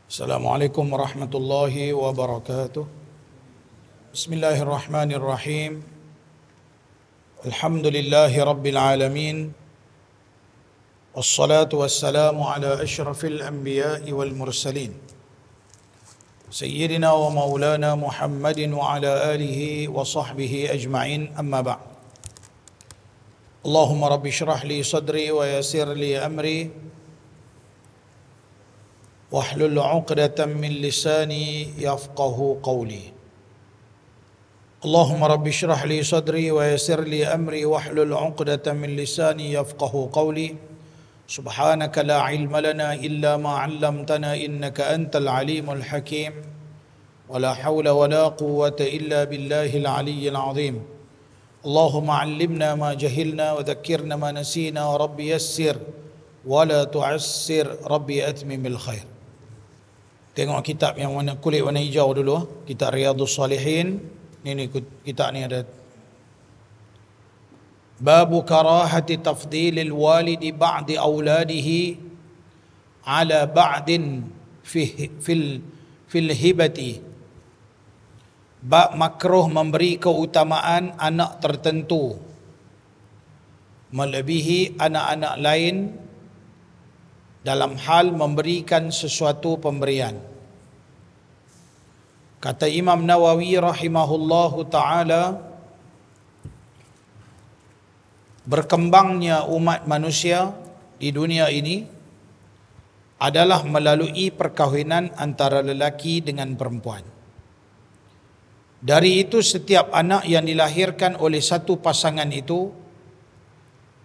Assalamualaikum warahmatullahi wabarakatuh. Bismillahirrahmanirrahim. Alhamdulillahi rabbil alamin. Wassalatu wassalamu ala ashrafil anbiya'i wal mursalin. Sayyidina wa maulana Muhammadin wa ala alihi wa sahbihi ajma'in, amma ba'd. Allahumma rabbi shrah li sadri wa yassir li amri wahlul 'uqdatam min lisani yafqahu qawli. Allahumma rabbi shrah li sadri wa yassir li amri wahlul 'uqdatam min lisani yafqahu qawli. Subhanaka la ilma lana illa ma 'allamtana innaka antal alimul hakim. Wa la hawla wa la quwwata illa billahil aliyyil 'azim. Allahumma 'allimna ma jahilna wa dhakkirna ma nasina, wa rabbi yassir wa la tu'assir, rabbi atmim bil khair. Tengok kitab yang warna kulit warna hijau dulu, kitab Riyadhus Salihin. Ini kitab ni ada Babu karahati tafdilil walidi ba'di auladihi ala ba'din fil hibati. Bab makruh memberi keutamaan anak tertentu melebihi anak-anak lain dalam hal memberikan sesuatu pemberian. Kata Imam Nawawi rahimahullahu ta'ala, berkembangnya umat manusia di dunia ini adalah melalui perkahwinan antara lelaki dengan perempuan. Dari itu setiap anak yang dilahirkan oleh satu pasangan itu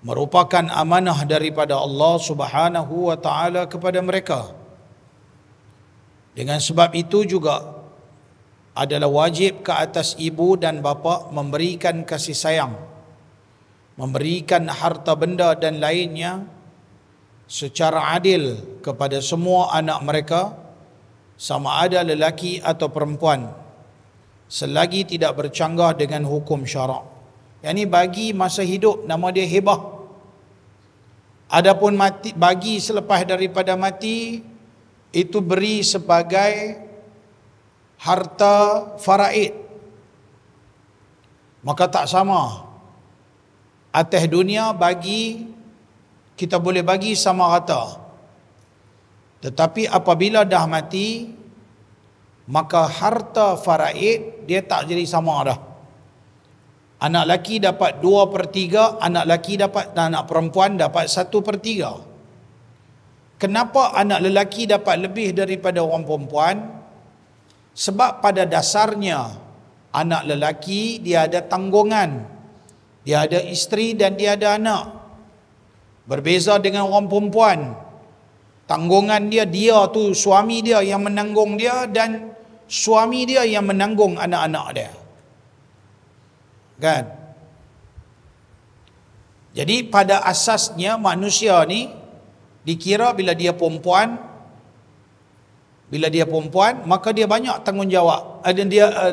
merupakan amanah daripada Allah Subhanahu wa ta'ala kepada mereka. Dengan sebab itu juga adalah wajib ke atas ibu dan bapa memberikan kasih sayang, memberikan harta benda dan lainnya secara adil kepada semua anak mereka, sama ada lelaki atau perempuan, selagi tidak bercanggah dengan hukum syarak. Yang ini bagi masa hidup nama dia hibah. Adapun mati, bagi selepas daripada mati, itu beri sebagai harta faraid. Maka tak sama. Atas dunia bagi, kita boleh bagi sama rata. Tetapi apabila dah mati, maka harta faraid dia tak jadi sama dah. Anak laki dapat 2/3, anak laki dapat, anak perempuan dapat 1/3. Kenapa anak lelaki dapat lebih daripada orang perempuan? Sebab pada dasarnya anak lelaki dia ada tanggungan, dia ada isteri dan dia ada anak. Berbeza dengan orang perempuan, tanggungan dia tu suami dia yang menanggung dia, dan suami dia yang menanggung anak-anak dia. Kan? Jadi pada asasnya manusia ni dikira bila dia perempuan, maka dia banyak tanggungjawab.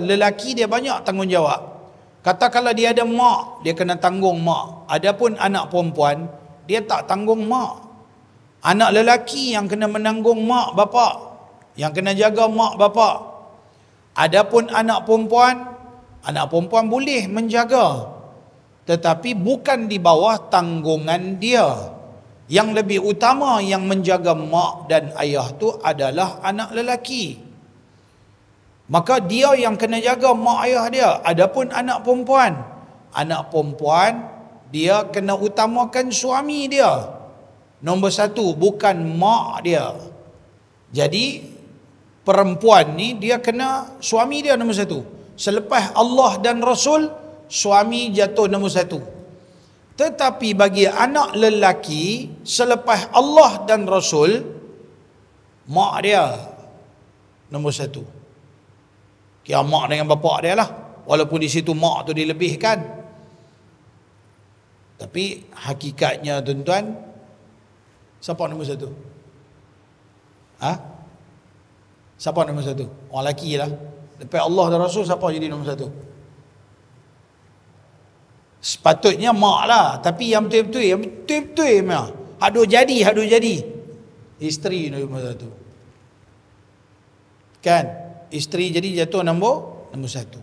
Lelaki dia banyak tanggungjawab. Katakanlah dia ada mak, dia kena tanggung mak. Adapun anak perempuan, dia tak tanggung mak. Anak lelaki yang kena menanggung mak bapak, yang kena jaga mak bapak. Adapun anak perempuan boleh menjaga, tetapi bukan di bawah tanggungan dia. Yang lebih utama yang menjaga mak dan ayah tu adalah anak lelaki. Maka dia yang kena jaga mak ayah dia. Adapun anak perempuan dia kena utamakan suami dia nombor satu, bukan mak dia. Jadi perempuan ni dia kena suami dia nombor satu. Selepas Allah dan Rasul, suami jatuh nombor satu. Tetapi bagi anak lelaki, selepas Allah dan Rasul, mak dia nombor satu. Kira mak dengan bapak dia lah. Walaupun di situ mak tu dilebihkan, tapi hakikatnya tuan-tuan, siapa nombor satu? Siapa nombor satu? Orang lelaki lah. Lepas Allah dan Rasul, siapa jadi nombor satu? Sepatutnya mak lah. Tapi yang betul-betul hak duk jadi isteri nombor satu. Kan? Isteri jadi jatuh nombor satu.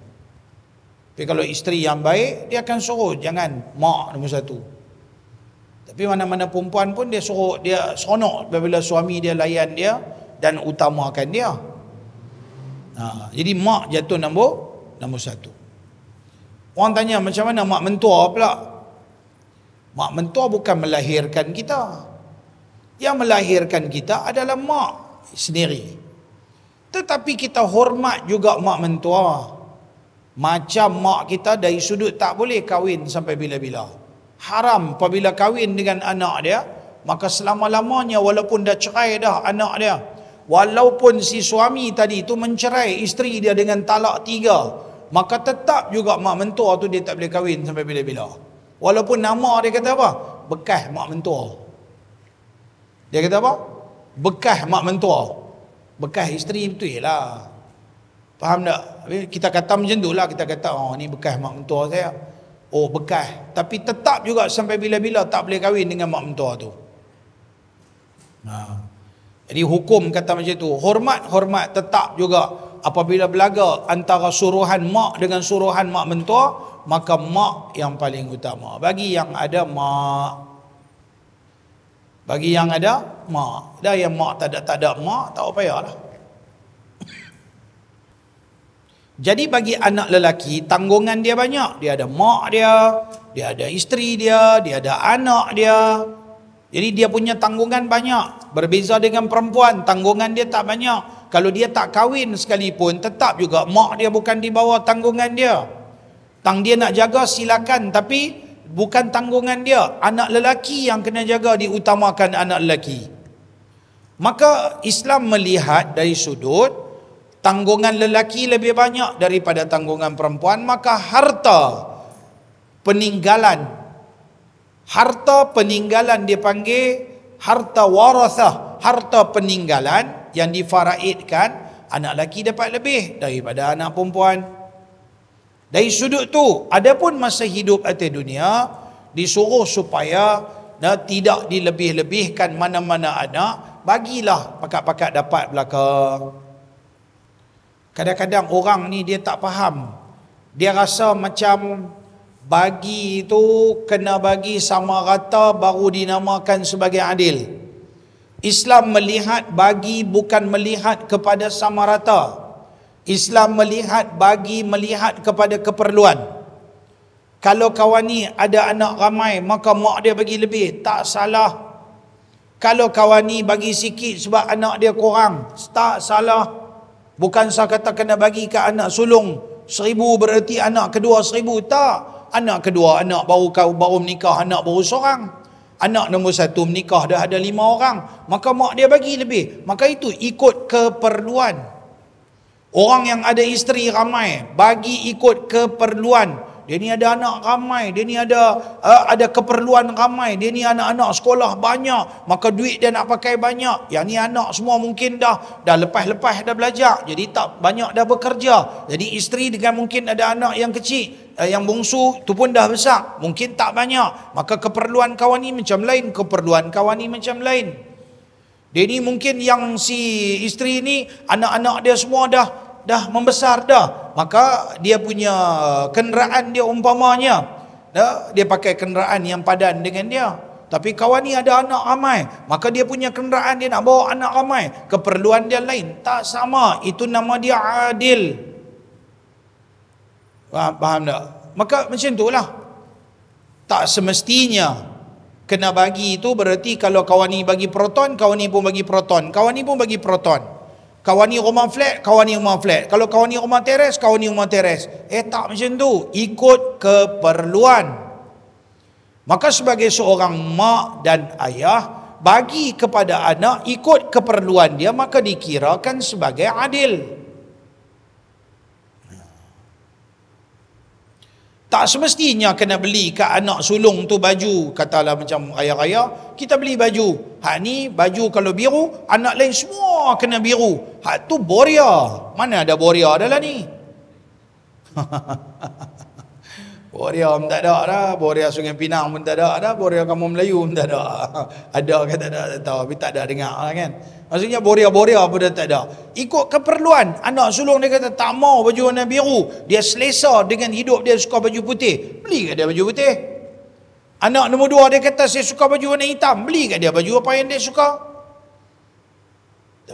Tapi kalau isteri yang baik, dia akan suruh jangan mak nombor satu. Tapi mana-mana perempuan pun dia suruh, dia seronok apabila suami dia layan dia dan utamakan dia. Jadi mak jatuh nombor satu. Orang tanya macam mana mak mentua pula? Mak mentua bukan melahirkan kita. Yang melahirkan kita adalah mak sendiri. Tetapi kita hormat juga mak mentua. Macam mak kita dari sudut tak boleh kahwin sampai bila-bila. Haram apabila kahwin dengan anak dia, maka selama-lamanya walaupun dah cerai dah anak dia, walaupun si suami tadi tu mencerai isteri dia dengan talak 3, maka tetap juga mak mentua tu dia tak boleh kahwin sampai bila-bila. Walaupun nama dia kata apa? Bekas mak mentua. Dia kata apa? Bekas mak mentua. Bekas isteri betul lah. Faham tak? Kita kata macam tu lah. Kita kata, oh ni bekas mak mentua saya. Oh bekas. Tapi tetap juga sampai bila-bila tak boleh kahwin dengan mak mentua tu. Jadi hukum kata macam tu. Hormat tetap juga. Apabila berlaga antara suruhan mak dengan suruhan mak mentua, maka mak yang paling utama. Bagi yang ada mak. Bagi yang ada mak. Dah yang mak tak ada mak, tak payah lah. Jadi bagi anak lelaki, tanggungan dia banyak. Dia ada mak dia ada isteri dia ada anak dia. Jadi dia punya tanggungan banyak. Berbeza dengan perempuan, tanggungan dia tak banyak. Kalau dia tak kahwin sekalipun, tetap juga mak dia bukan di bawah tanggungan dia. Dia nak jaga silakan, tapi bukan tanggungan dia. Anak lelaki yang kena jaga, diutamakan anak lelaki. Maka Islam melihat dari sudut tanggungan lelaki lebih banyak daripada tanggungan perempuan, maka harta peninggalan dia panggil harta warathah, harta peninggalan yang difaraidkan, anak lelaki dapat lebih daripada anak perempuan. Dari sudut tu, adapun masa hidup atas dunia disuruh supaya tidak dilebih-lebihkan mana-mana anak, bagilah pakat-pakat dapat belakang. Kadang-kadang orang ni dia tak faham. Dia rasa macam bagi itu kena bagi sama rata baru dinamakan sebagai adil. Islam melihat bagi bukan melihat kepada sama rata. Islam melihat bagi melihat kepada keperluan. Kalau kawan ni ada anak ramai, maka mak dia bagi lebih, tak salah. Kalau kawan ni bagi sikit sebab anak dia kurang, tak salah. Bukan saya kata kena bagi ke anak sulung 1,000 bererti anak kedua 1,000. Tak. Anak kedua, anak baru menikah, anak baru seorang. Anak nombor 1 menikah dah ada 5 orang. Maka mak dia bagi lebih. Maka itu ikut keperluan. Orang yang ada isteri ramai, bagi ikut keperluan. Dia ni ada anak ramai, dia ni ada keperluan ramai, dia ni anak-anak sekolah banyak, maka duit dia nak pakai banyak. Yang ni anak semua mungkin dah lepas-lepas dah belajar, jadi tak banyak dah bekerja. Jadi isteri dengan mungkin ada anak yang kecil, yang bungsu tu pun dah besar, mungkin tak banyak. Maka keperluan kawan ni macam lain, keperluan kawan ni macam lain. Dia ni mungkin yang si isteri ni anak-anak dia semua dah membesar dah, maka dia punya kenderaan dia umpamanya dia pakai kenderaan yang padan dengan dia. Tapi kawan ni ada anak ramai, maka dia punya kenderaan dia nak bawa anak ramai, keperluan dia lain, tak sama. Itu nama dia adil. Faham tak? Maka macam itulah. Tak semestinya kena bagi itu berarti kalau kawan ni bagi proton, kawan ni pun bagi proton, kawan ni pun bagi proton. Kawan ni rumah flat, kawan ni rumah flat. Kalau kawan ni rumah teres, kawan ni rumah teres. Tak macam tu. Ikut keperluan. Maka sebagai seorang mak dan ayah, bagi kepada anak ikut keperluan dia, maka dikirakan sebagai adil. Tak semestinya kena beli kat anak sulung tu baju. Katalah macam raya-raya, kita beli baju. Hak ni baju kalau biru, anak lain semua kena biru. Hak tu boria. Mana ada boria dalam ni? Boria pun tak ada dah, Boria Sungai Pinang pun tak ada dah, Boria Kampung Melayu pun tak ada. Ada ke tak ada, tak tahu, tapi tak ada dengar lah kan. Maksudnya Boria-Boria pun dah tak ada. Ikut keperluan, anak sulung dia kata tak mau baju warna biru, dia selesa dengan hidup dia suka baju putih, beli kat dia baju putih. Anak nombor 2 dia kata saya suka baju warna hitam, beli kat dia baju apa yang dia suka.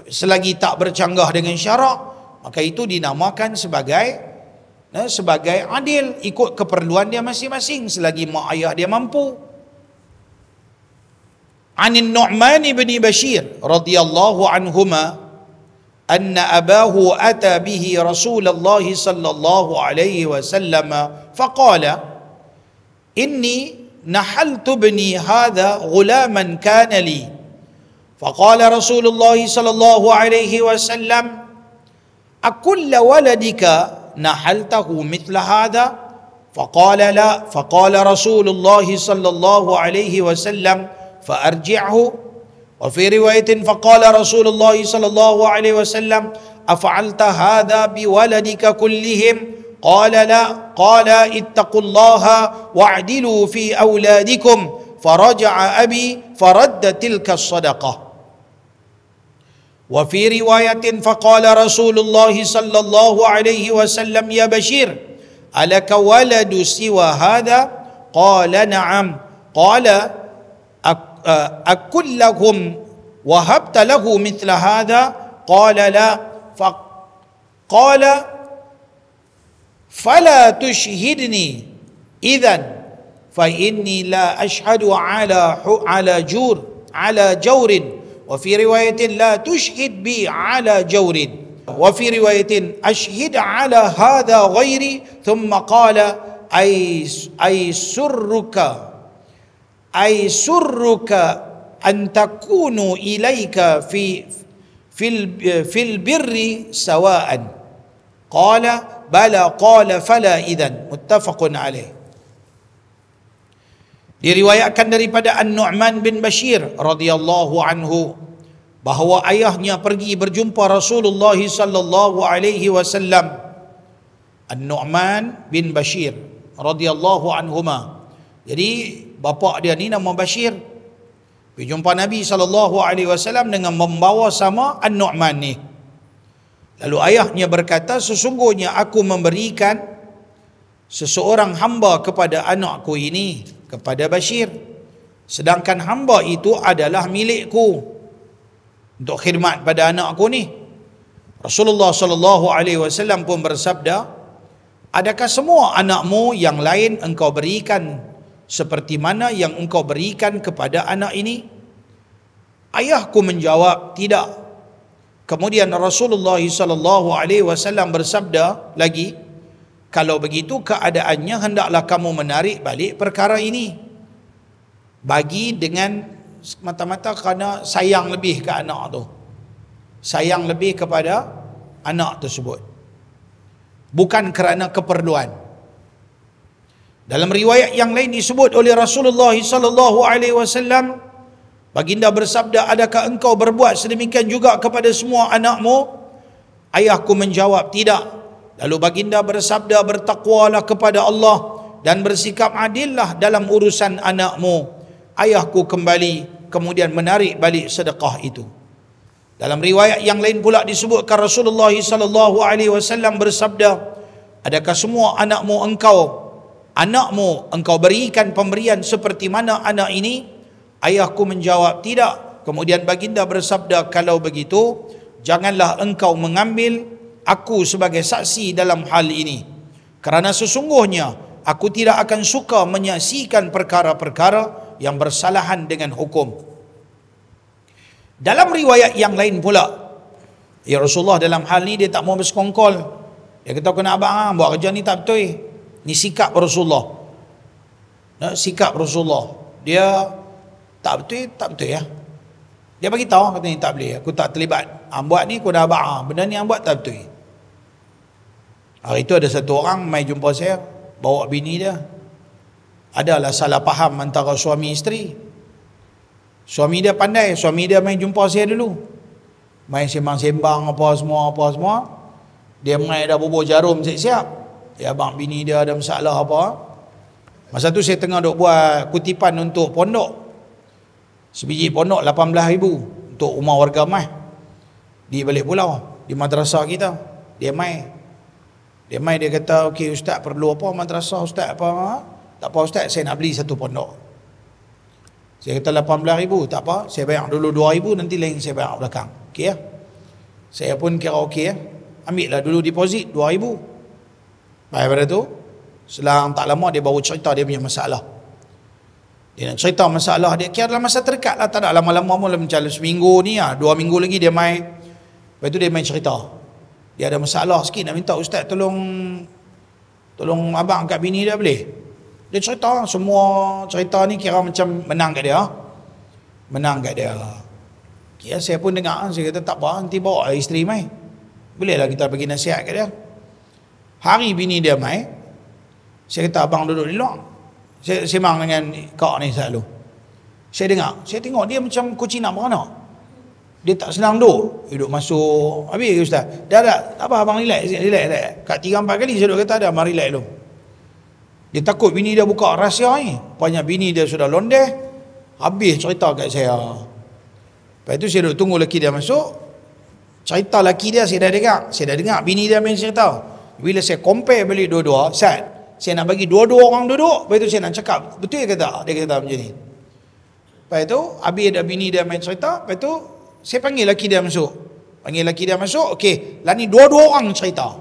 Selagi tak bercanggah dengan syarak, maka itu dinamakan sebagai adil, ikut keperluan dia masing-masing selagi mak ayah dia mampu. Anin Nu'man bin Bashir radhiyallahu anhuma anna abahu ata bihi Rasulullah sallallahu alaihi wasallam faqala inni nahaltu ibni hadha ghulaman kana li faqala Rasulullah sallallahu alaihi wasallam akulla waladika نحلته مثل هذا فقال لا فقال رسول الله صلى الله عليه وسلم فأرجعه وفي رواية فقال رسول الله صلى الله عليه وسلم أفعلت هذا بولدك كلهم قال لا قال اتقوا الله واعدلوا في أولادكم فرجع أبي فرد تلك الصدقة وفي رواية فقال رسول الله صلى الله عليه وسلم يا بشير ألك ولد سوى هذا قال نعم قال أكلهم وهبت له مثل هذا قال لا فقال فلا تشهدني إذن فإني لا أشهد على جور وفي رواية لا تشهد بي على جور وفي رواية أشهد على هذا غيري ثم قال أي سرك أن تكونوا إليك في البر سواء قال بلى قال فلا إذن متفق عليه. Diriwayatkan daripada An-Nu'man bin Bashir radhiyallahu anhu bahawa ayahnya pergi berjumpa Rasulullah sallallahu alaihi wasallam. An-Nu'man bin Bashir radhiyallahu anhuma. Jadi bapa dia ni nama Bashir. Pergi jumpa Nabi sallallahu alaihi wasallam dengan membawa sama An-Nu'man ni. Lalu ayahnya berkata, sesungguhnya aku memberikan seseorang hamba kepada anakku ini, kepada Bashir, sedangkan hamba itu adalah milikku untuk khidmat pada anakku ni. Rasulullah sallallahu alaihi wasallam pun bersabda, adakah semua anakmu yang lain engkau berikan seperti mana yang engkau berikan kepada anak ini? Ayahku menjawab, tidak. Kemudian Rasulullah sallallahu alaihi wasallam bersabda lagi, kalau begitu keadaannya hendaklah kamu menarik balik perkara ini. Bagi dengan mata-mata kerana sayang lebih ke anak tu. Sayang lebih kepada anak tersebut. Bukan kerana keperluan. Dalam riwayat yang lain disebut oleh Rasulullah sallallahu alaihi wasallam, baginda bersabda, adakah engkau berbuat sedemikian juga kepada semua anakmu? Ayahku menjawab, tidak. Lalu baginda bersabda, bertakwalah kepada Allah dan bersikap adillah dalam urusan anakmu. Ayahku kembali kemudian menarik balik sedekah itu. Dalam riwayat yang lain pula disebutkan Rasulullah sallallahu alaihi wasallam bersabda, adakah semua anakmu engkau berikan pemberian seperti mana anak ini? Ayahku menjawab, tidak. Kemudian baginda bersabda, kalau begitu janganlah engkau mengambil aku sebagai saksi dalam hal ini, kerana sesungguhnya aku tidak akan suka menyaksikan perkara-perkara yang bersalahan dengan hukum. Dalam riwayat yang lain pula, ya Rasulullah dalam hal ni dia tak mau bersekongkol. Dia kata, kena abang buat kerja ni tak betul. Ni sikap Rasulullah. Sikap Rasulullah. Dia tak betul ya. Dia bagi tahu, kata ni tak boleh, aku tak terlibat. Buat ni aku dah abang, benda ni yang buat tak betul. Hari itu ada satu orang mai jumpa saya, bawa bini dia. Adalah salah faham antara suami isteri. Suami dia pandai, suami dia mai jumpa saya dulu. Mai sembang-sembang apa semua. Dia mai dah bubur jarum siap-siap. Ya abang bini dia ada masalah apa. Masa tu saya tengah duk buat kutipan untuk pondok. Sebiji pondok 18,000 untuk rumah warga mai di balik pulau, di madrasah kita. Dia dia kata, okey ustaz, perlu apa madrasah ustaz apa? Tak apa ustaz, saya nak beli satu pondok. Saya kata 18,000, tak apa, saya bayar dulu 2,000, nanti lain saya bayar belakang. Okey ya. Saya pun kira okey ya. Ambil lah dulu deposit 2,000. Baik pada tu, selang tak lama dia baru cerita dia punya masalah. Dia nak cerita masalah dia, kira dalam masa terdekat lah, tak ada lama-lama pun, macam seminggu ni lah, 2 minggu lagi dia main. Lepas tu dia main cerita, dia ada masalah sikit, nak minta ustaz tolong abang kat bini dia boleh. Dia cerita, semua cerita ni kira macam menang kat dia. Kira saya pun dengar, saya kata tak apa, nanti bawa isteri main, boleh lah kita bagi nasihat kat dia. Hari bini dia main, saya kata abang duduk di luar. Saya semang dengan kak ni selalu. Saya dengar, saya tengok dia macam kucing nak beranak. Dia tak senang duduk masuk. Habis ustaz, dah tak apa abang relax. Kat 3-4 kali saya duduk kata, abang relax dulu. Dia takut bini dia buka rahsia ni. Banyak bini dia sudah londeh, habis cerita kat saya. Lepas tu saya duduk tunggu lelaki dia masuk. Cerita lelaki dia saya dah dengar bini dia main cerita. Bila saya compare balik dua-dua, saya nak bagi dua-dua orang duduk, lepas tu saya nak cakap, betul ke tak? Dia kata macam ni. Lepas tu, habis ada bini dia main cerita, lepas tu, saya panggil lelaki dia masuk. Okey, lah ni dua-dua orang cerita.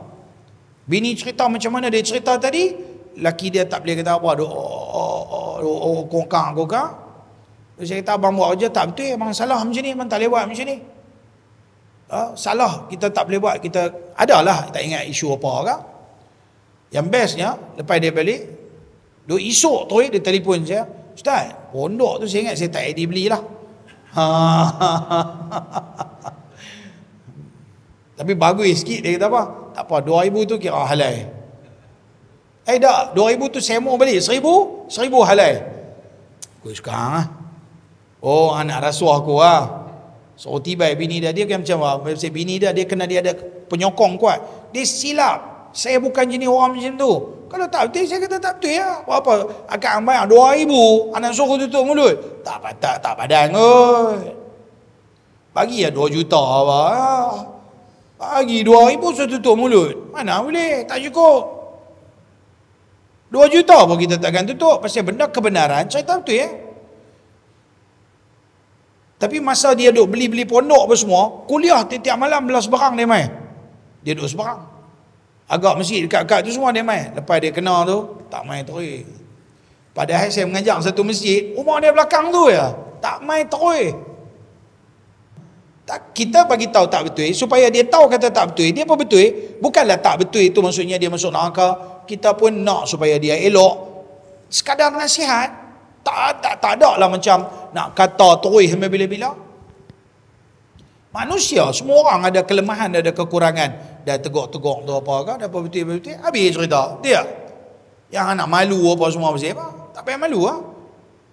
Bini cerita macam mana dia cerita tadi, lelaki dia tak boleh kata apa, kokang. Saya kata, abang buat kerja tak betul, abang salah macam ni, abang tak boleh buat macam ni. Salah, kita tak boleh buat, kita adalah, tak ingat isu apa ke. Yang bestnya, lepas dia balik, esok tu dia telefon saya, ustaz, pondok tu saya ingat saya tak ada beli lah. Tapi bagus sikit, dia kata apa? Tak apa, 2,000 tu kira halal. Tak, 2,000 tu saya mau balik, 1,000 halal. Aku sekarang lah. Oh, anak rasuah aku lah. So tiba bini dia kan macam apa? Bini dia kena dia ada penyokong kuat. Dia silap. Saya bukan jenis orang macam tu. Kalau tak betul, saya kata tak betul ya. Apa akak bayar 2,000, anak suruh tutup mulut. Tak padan kot. Bagi ya 2 juta apa. Bagi 2,000 suruh tutup mulut. Mana boleh, tak cukup. 2 juta pun kita takkan tutup. Pasal benda kebenaran, cerita betul ya. Tapi masa dia duk beli pondok apa semua, kuliah tiap malam belas seberang dia main. Dia duk seberang. Agak masjid dekat-dekat tu semua dia main. Lepas dia kena tu, tak main terus. Padahal saya mengajar satu masjid, rumah dia belakang tu ya. Tak main terus. Kita bagi tahu tak betul, supaya dia tahu kata tak betul. Dia pun betul. Bukanlah tak betul itu maksudnya dia masuk neraka. Kita pun nak supaya dia elok. Sekadar nasihat. Tak ada lah macam nak kata terus bila-bila. Manusia, semua orang ada kelemahan, ada kekurangan. Dah teguk-teguk tu apa kan, dah apa betul-betul. Habis cerita. Dia yang nak malu apa semua pasal apa? Tak payah malu lah.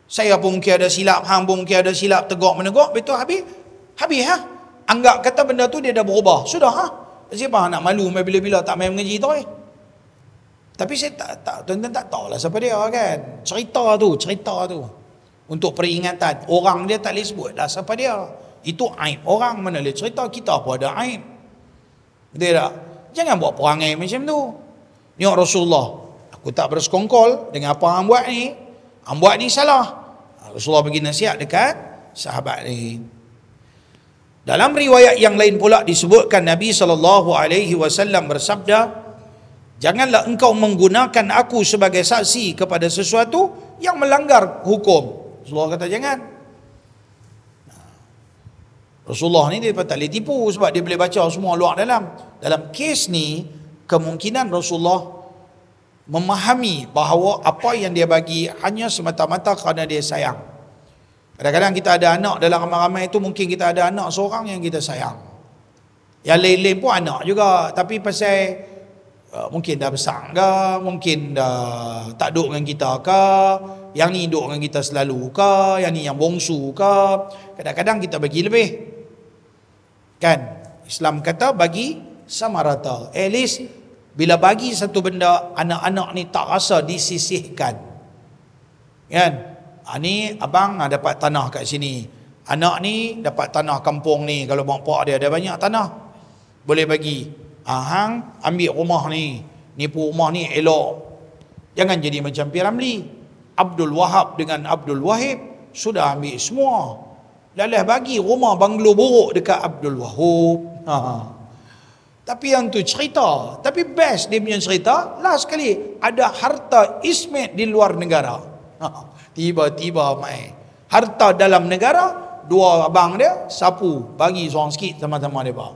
Saya pun mungkin ada silap, hang pun mungkin ada silap, teguk-meneguk, betul habis ha. Anggap kata benda tu dia dah berubah. Sudah ha. Siapa nak malu bila-bila tak main mengaji tu Tapi saya tuan-tuan tak tahulah siapa dia kan. Cerita tu. Untuk peringatan. Orang dia tak boleh sebut lah siapa dia. Itu aib orang, mana boleh cerita kita apa ada aib. Betul tak? Jangan buat perangai macam tu. Tengok Rasulullah, aku tak bersekongkol dengan apa hang buat ni. Hang buat ni salah. Rasulullah bagi nasihat dekat sahabat ni. Dalam riwayat yang lain pula disebutkan Nabi SAW bersabda, janganlah engkau menggunakan aku sebagai saksi kepada sesuatu yang melanggar hukum. Rasulullah kata jangan. Rasulullah ni dia tak boleh tipu sebab dia boleh baca semua luar dalam. Dalam kes ni, kemungkinan Rasulullah memahami bahawa apa yang dia bagi hanya semata-mata kerana dia sayang. Kadang-kadang kita ada anak dalam ramai-ramai itu, mungkin kita ada anak seorang yang kita sayang. Yang lain-lain pun anak juga, tapi pasal mungkin dah besar ke, mungkin dah tak duduk dengan kita ke, yang ni duduk dengan kita selalu ke, yang ni yang bongsu ke, kadang-kadang kita bagi lebih. Kan? Islam kata bagi sama rata. At least bila bagi satu benda, anak-anak ni tak rasa disisihkan. Kan? Ni abang dapat tanah kat sini. Anak ni dapat tanah kampung ni. Kalau bapak dia ada banyak tanah, boleh bagi. Hang ambil rumah ni. Ni pun rumah ni elok. Jangan jadi macam P. Ramlee. Abdul Wahab dengan Abdul Wahib sudah ambil semua. Lalah bagi rumah banglo buruk dekat Abdul Wahab. Tapi yang tu cerita. Tapi best dia punya cerita, last sekali ada harta ismet di luar negara. Tiba-tiba mai harta dalam negara, dua abang dia sapu bagi seorang sikit sama-sama mereka.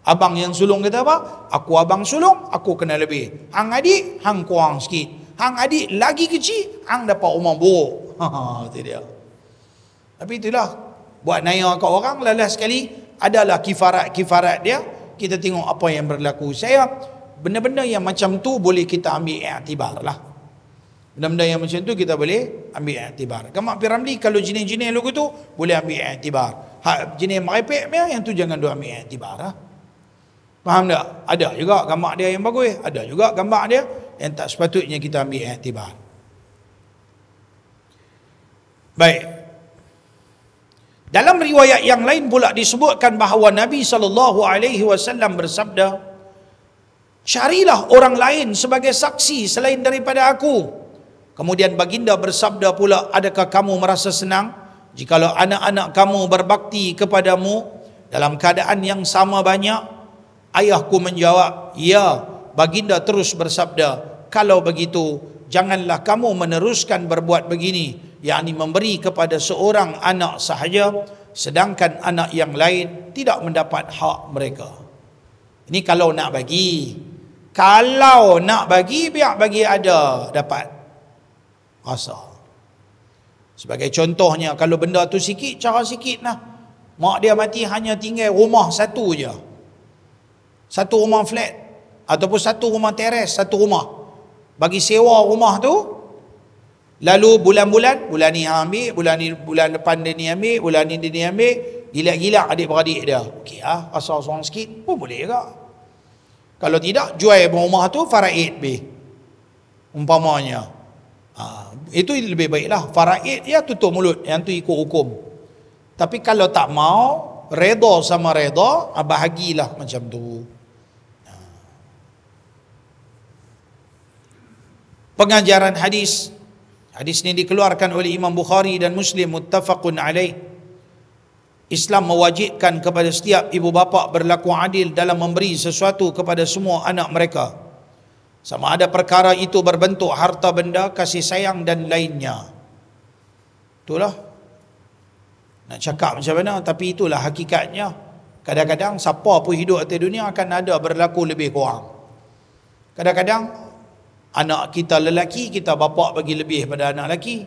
Abang yang sulung kata apa? Aku abang sulung, aku kena lebih. Hang adik, hang kurang sikit. Hang adik lagi kecil, hang dapat rumah buruk. Itu dia. Tapi itulah, buat naya kat orang, lalas sekali adalah kifarat-kifarat dia. Kita tengok apa yang berlaku. Saya, benda-benda yang macam tu boleh kita ambil iktibar lah. Benda-benda yang macam tu kita boleh ambil iktibar. Gambar P. Ramlee kalau jenis-jenis lagu tu boleh ambil iktibar. Jenis merepek yang tu jangan dia ambil iktibar lah. Faham tak? Ada juga gambar dia yang bagus, ada juga gambar dia yang tak sepatutnya kita ambil iktibar. Baik. Dalam riwayat yang lain pula disebutkan bahawa Nabi SAW bersabda, carilah orang lain sebagai saksi selain daripada aku. Kemudian baginda bersabda pula, adakah kamu merasa senang jikalau anak-anak kamu berbakti kepadamu dalam keadaan yang sama banyak? Ayahku menjawab, ya. Baginda terus bersabda, kalau begitu janganlah kamu meneruskan berbuat begini, yakni memberi kepada seorang anak sahaja sedangkan anak yang lain tidak mendapat hak mereka. Ini kalau nak bagi. Kalau nak bagi, biar bagi ada dapat rasa. Sebagai contohnya, kalau benda tu sikit, cara sikit lah. Mak dia mati hanya tinggal rumah satu je. Satu rumah flat. Ataupun satu rumah teres, satu rumah. Bagi sewa rumah tu, lalu bulan-bulan, bulan ni ambil, bulan depan dia ni ambil, bulan ni dia ni ambil, gila-gila adik-beradik dia. Okey lah, rasa seorang sikit pun boleh juga. Kalau tidak, jual rumah tu faraid be. Umpamanya. Itu lebih baiklah. Faraid ya tutup mulut, yang tu ikut hukum. Tapi kalau tak mau, reda sama reda, bahagilah macam tu. Pengajaran hadis. Hadis ini dikeluarkan oleh Imam Bukhari dan Muslim, muttafaqun alaih. Islam mewajibkan kepada setiap ibu bapa berlaku adil dalam memberi sesuatu kepada semua anak mereka. Sama ada perkara itu berbentuk harta benda, kasih sayang dan lainnya. Itulah. Nak cakap macam mana, tapi itulah hakikatnya. Kadang-kadang siapa pun hidup atas dunia akan ada berlaku lebih kurang. Kadang-kadang anak kita lelaki, kita bapa bagi lebih pada anak lelaki.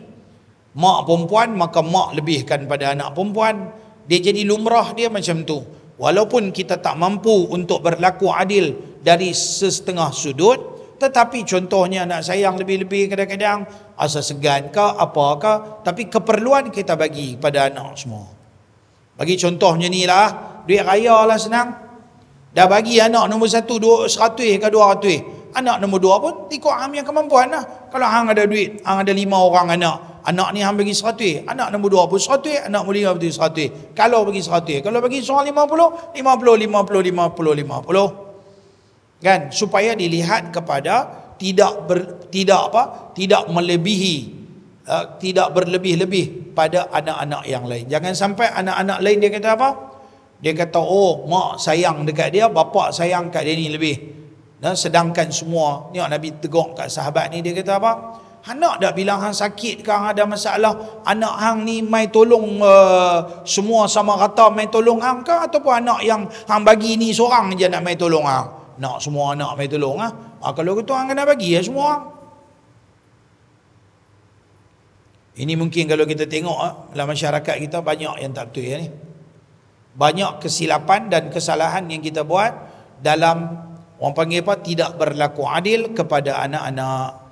Mak perempuan, maka mak lebihkan pada anak perempuan. Dia jadi lumrah dia macam tu. Walaupun kita tak mampu untuk berlaku adil dari setengah sudut, tetapi contohnya nak sayang lebih-lebih kadang-kadang, asa segan ke apakah, tapi keperluan kita bagi pada anak semua. Bagi contohnya ni lah, duit raya lah senang. Dah bagi anak nombor 1 100 ke 200. Anak nombor 2 pun ikut hang yang kemampuan lah. Kalau hang ada duit, hang ada 5 orang anak ni hang bagi 100, anak nombor 2 pun 100, anak nombor 5 pun 100. Kalau bagi 100, kalau bagi seorang 50, 50. Kan, supaya dilihat kepada tidak melebihi, tidak berlebih-lebih pada anak-anak yang lain. Jangan sampai anak-anak lain dia kata apa? Dia kata, oh mak sayang dekat dia, bapak sayang kat dia ni lebih. Dan sedangkan semua, ni Nabi tegur kat sahabat ni, dia kata apa? Anak dah bilang hang sakit ke, hang ada masalah, anak hang ni mai tolong semua sama rata mai tolong hang ke, ataupun anak yang hang bagi ni seorang je nak mai tolong hang? Nak semua anak mai tolong kalau gitu hang kena bagi semua orang. Ini mungkin kalau kita tengok dalam masyarakat kita banyak yang tak betul ni. Banyak kesilapan dan kesalahan yang kita buat dalam, orang panggil apa, tidak berlaku adil kepada anak-anak.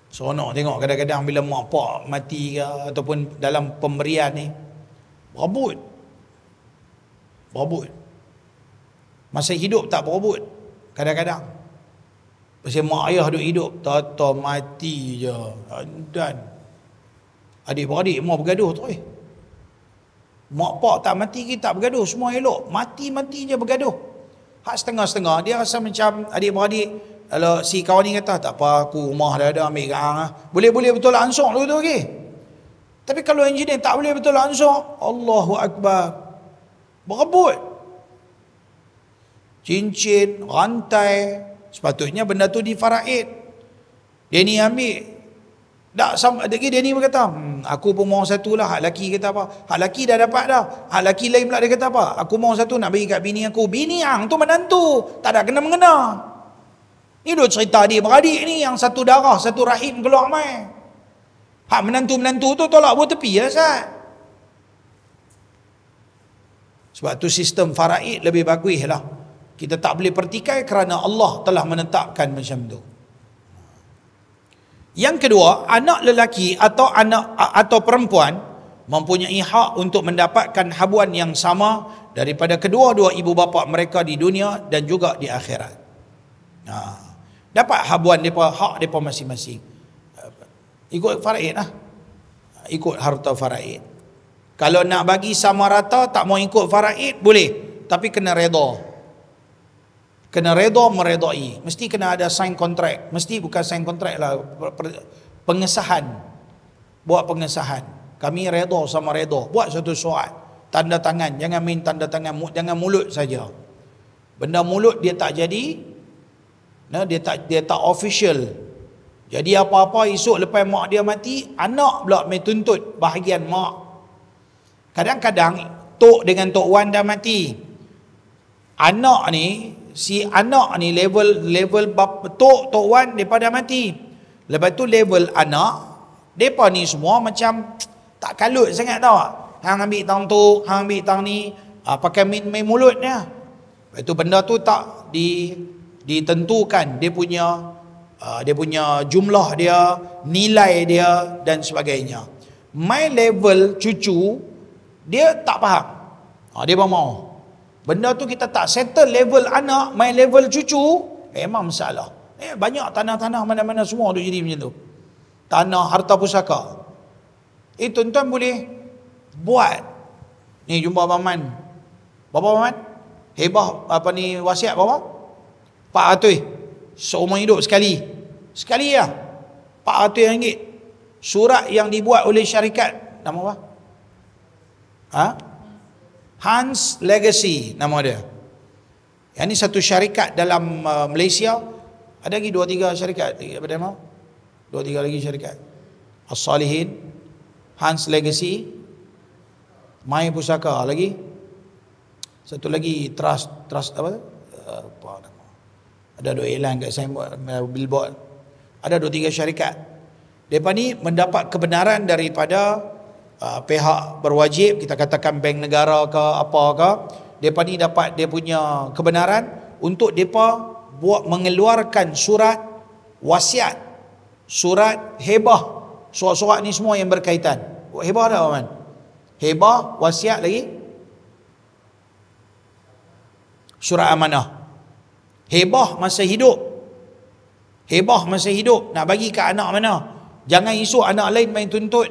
Seronok tengok kadang-kadang bila mak pak mati ke, ataupun dalam pemberian ni, berebut. Masa hidup tak berebut kadang-kadang. Pasal mak ayah duk hidup, tata mati je. Dan adik-beradik mau bergaduh tu. Mak pak tak mati, kita tak bergaduh, semua elok. Mati-mati je bergaduh. Hak setengah-setengah, dia rasa macam adik-beradik. Kalau si kawan ni kata, tak apa, aku rumah dah ada, ambil gang lah. Boleh-boleh betul ansur dulu tu, okey. Tapi kalau engineer tak boleh betul ansur, Allahu Akbar. Berebut. Cincin, rantai, sepatutnya benda tu difaraid. Dia ni ambil. Tak sama lagi dia ni berkata, aku pun mau satu lah. Hak laki kata apa? Hak laki dah dapat dah. Hak laki lain pula dia kata apa? Aku mau satu nak bagi kat bini aku. Bini hang tu menantu, tak ada kena-mengena. Ni dua cerita dia beradik ni, yang satu darah, satu rahim keluar mai. Hak menantu-menantu tu tolak buat tepi lah Sat. Sebab tu sistem faraid lebih bagus lah. Kita tak boleh pertikai kerana Allah telah menetapkan macam tu. Yang kedua, anak lelaki atau perempuan mempunyai hak untuk mendapatkan habuan yang sama daripada kedua-dua ibu bapa mereka di dunia dan juga di akhirat. Dapat habuan mereka, hak mereka masing-masing. Ikut faraid lah. Ikut harta faraid. Kalau nak bagi sama rata, tak mau ikut faraid, boleh. Tapi kena redha. Kena redha meredai. Mesti kena ada sign kontrak. Mesti bukan sign kontrak lah. Pengesahan. Buat pengesahan. Kami redha sama redha. Buat satu surat. Tanda tangan. Jangan main tanda tangan. Jangan mulut saja. Benda mulut dia tak jadi. Dia tak official. Jadi apa-apa esok lepas mak dia mati, anak pula main tuntut bahagian mak. Kadang-kadang Tok dengan Tok Wan dah mati. Anak ni, si anak ni level Tok Wan depa dah mati. Lepas tu level anak, depa ni semua macam tak kalut sangat tau. Hang ambil tang tu, hang ambil tang ni, pakai main mulut dia. Lepas tu benda tu tak ditentukan dia punya jumlah dia, nilai dia dan sebagainya. My level cucu dia tak faham. Dia mau. Benda tu kita tak settle level anak, my level cucu, memang masalah. Banyak tanah-tanah mana-mana semua duk jadi macam tu. Tanah harta pusaka. Tuan-tuan boleh buat. Ni jumpa Maman. Berapa Maman? Hebah wasiat berapa? 400. Seumur hidup sekali. Sekali lah. RM400. Surat yang dibuat oleh syarikat. Nama apa? Hans Legacy nama dia. Yang ni satu syarikat dalam Malaysia. Ada lagi 2-3 syarikat. Apa nama? 2-3 lagi syarikat. As-Salihin, Hans Legacy, My Pusaka lagi. Satu lagi Trust apa? Apa nama? Ada 2 iklan kat signboard, billboard. Ada 2-3 syarikat. Depa ni mendapat kebenaran daripada pihak berwajib, kita katakan bank negara ke apa ke, depa ni dapat dia punya kebenaran untuk depa buat mengeluarkan surat wasiat, surat hebah, surat-surat ni semua yang berkaitan. Hebah dah Aman? Hebah, wasiat lagi, surat amanah. Hebah masa hidup. Hebah masa hidup nak bagi ke anak mana? Jangan esok anak lain main tuntut.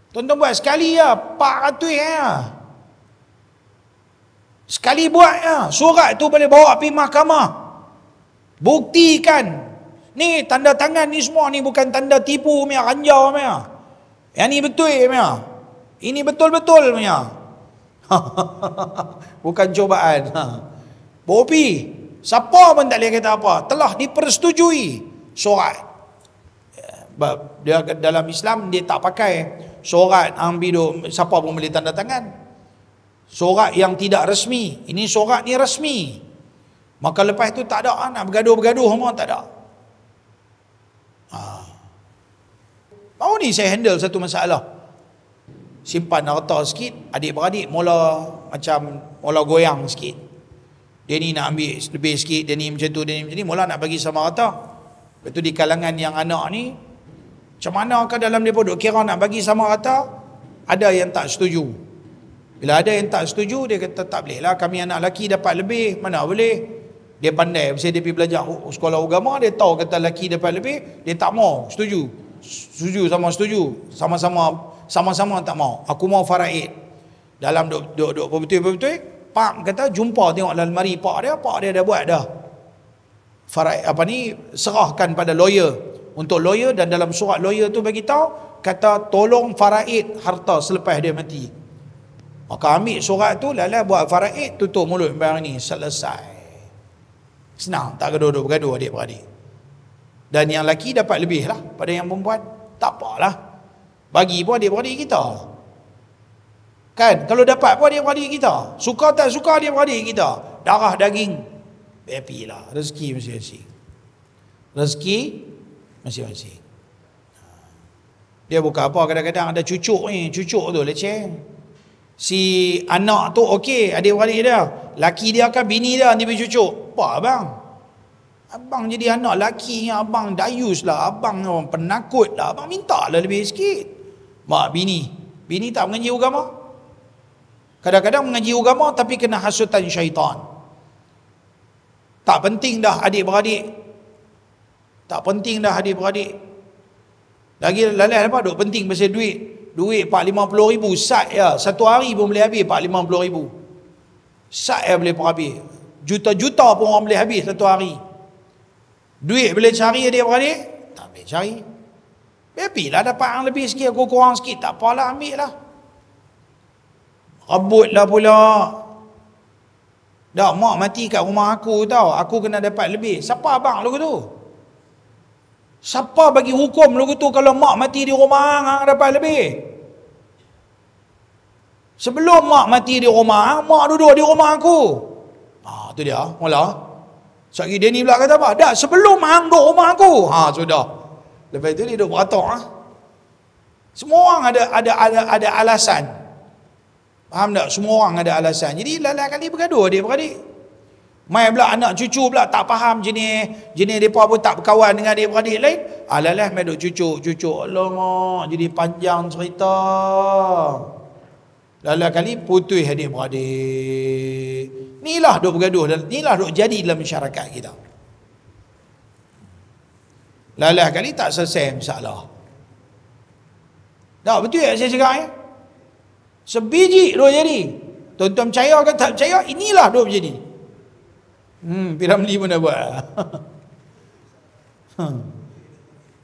Tuan-tuan buat sekali ya, 400 ya. Sekali buat ya. Surat tu boleh bawa pergi mahkamah. Buktikan. Ni tanda tangan ni semua ni bukan tanda tipu punya, ranjau punya. Yang ni betul punya. Ini betul-betul punya. Bukan cobaan. Bopi, siapa pun tak boleh kata apa. Telah dipersetujui surat. Dia dalam Islam dia tak pakai surat ambil siapa pun boleh tanda tangan. Surat yang tidak resmi. Ini surat ni resmi. Maka lepas tu tak ada nak bergaduh-bergaduh semua, tak ada. Baru ni saya handle satu masalah. Simpan harta sikit, adik-beradik mula goyang sikit. Dia ni nak ambil lebih sikit, dia ni macam tu, dia ni macam ni, mula nak bagi sama rata. Lepas tu di kalangan yang anak ni, macam manakah dalam mereka duk kira nak bagi sama rata? Ada yang tak setuju. Bila ada yang tak setuju, dia kata tak boleh lah, kami anak lelaki dapat lebih, mana boleh. Dia pandai, pasal dia pergi belajar sekolah agama, dia tahu kata lelaki dapat lebih, dia tak mau, setuju. Setuju sama-sama tak mau. Aku mau faraid. Dalam duk betul-betul, pak kata jumpa tengok dalam lemari pak dia dah buat dah. Faraid serahkan pada lawyer. Untuk lawyer, dan dalam surat lawyer tu bagi tahu kata tolong faraid harta selepas dia mati. Maka ambil surat tu, lala buat faraid, tutup mulut barang ni, selesai. Senang, tak gaduh-gaduh bergaduh adik-beradik. Dan yang lelaki dapat lebih lah pada yang perempuan. Tak apalah. Bagi pun adik-beradik kita. Kan? Kalau dapat pun adik-beradik kita. Suka tak suka adik-beradik kita. Darah daging. Happy lah. Rezeki masing-masing. Rezeki masing-masing. Dia bukan apa, kadang-kadang ada cucuk ni. Cucuk tu leceh. Si anak tu okey, adik-beradik dia. Laki dia kan bini dia ni cucuk. Apa abang? Abang jadi anak laki, abang dayus lah, abang orang penakut lah, abang minta lah lebih sikit. Mak bini tak mengaji agama. Kadang-kadang mengaji agama tapi kena hasutan syaitan. Tak penting dah adik-beradik. Lagi lalai apa duk penting pasal duit. Duit 4-50 ribu sat ya. Satu hari pun boleh habis 4-50 ribu. Sat ya boleh habis. Juta-juta pun orang boleh habis satu hari. Duit boleh cari adik-beradik? Tak boleh cari. Happy lah dapat yang lebih sikit, aku kurang sikit. Tak apalah, ambil lah. Rebut lah pula. Dah mak mati kat rumah aku tau. Aku kena dapat lebih. Siapa abang lagu tu? Siapa bagi hukum lagu tu kalau mak mati di rumah hang dapat lebih? Sebelum mak mati di rumah hang, mak duduk di rumah aku. Tu dia, mula. Sekali dia ni pula kata apa? Dah sebelum hang duduk rumah aku. Sudah. Lepas tu dia duduk beratok. Semua orang ada alasan. Faham tak? Semua orang ada alasan. Jadi lain kali bergaduh adik-beradik. Mai pula anak cucu pula tak faham jenis depa pun tak berkawan dengan adik-beradik lain. Alalah mai duk cucuk. Alamak, jadi panjang cerita. Lain kali putus adik-beradik. Inilah duk bergaduh, inilah duk jadi dalam masyarakat kita. Lain kali tak selesai masalah. Tak betul ya saya cakap ya? Sebiji duk jadi. Tuan-tuan percaya kan tak percaya, inilah duk berjadi. Piramli pun dah buat.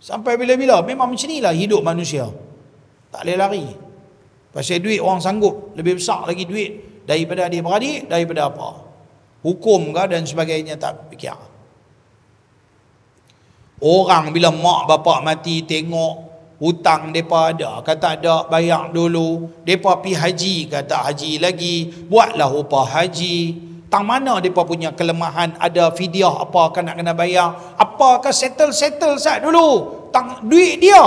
Sampai bila-bila memang macam inilah hidup manusia. Tak boleh lari. Pasal duit orang sanggup lebih besar lagi duit daripada adik-beradik, daripada apa? Hukum ke dan sebagainya tak fikir. Orang bila mak bapak mati tengok hutang mereka ada, kata ada bayar dulu, mereka pergi haji, kata haji lagi, buatlah upah haji. Tang mana mereka punya kelemahan, ada fidyah apa kan nak kena bayar, apakah settle sat dulu tang duit dia.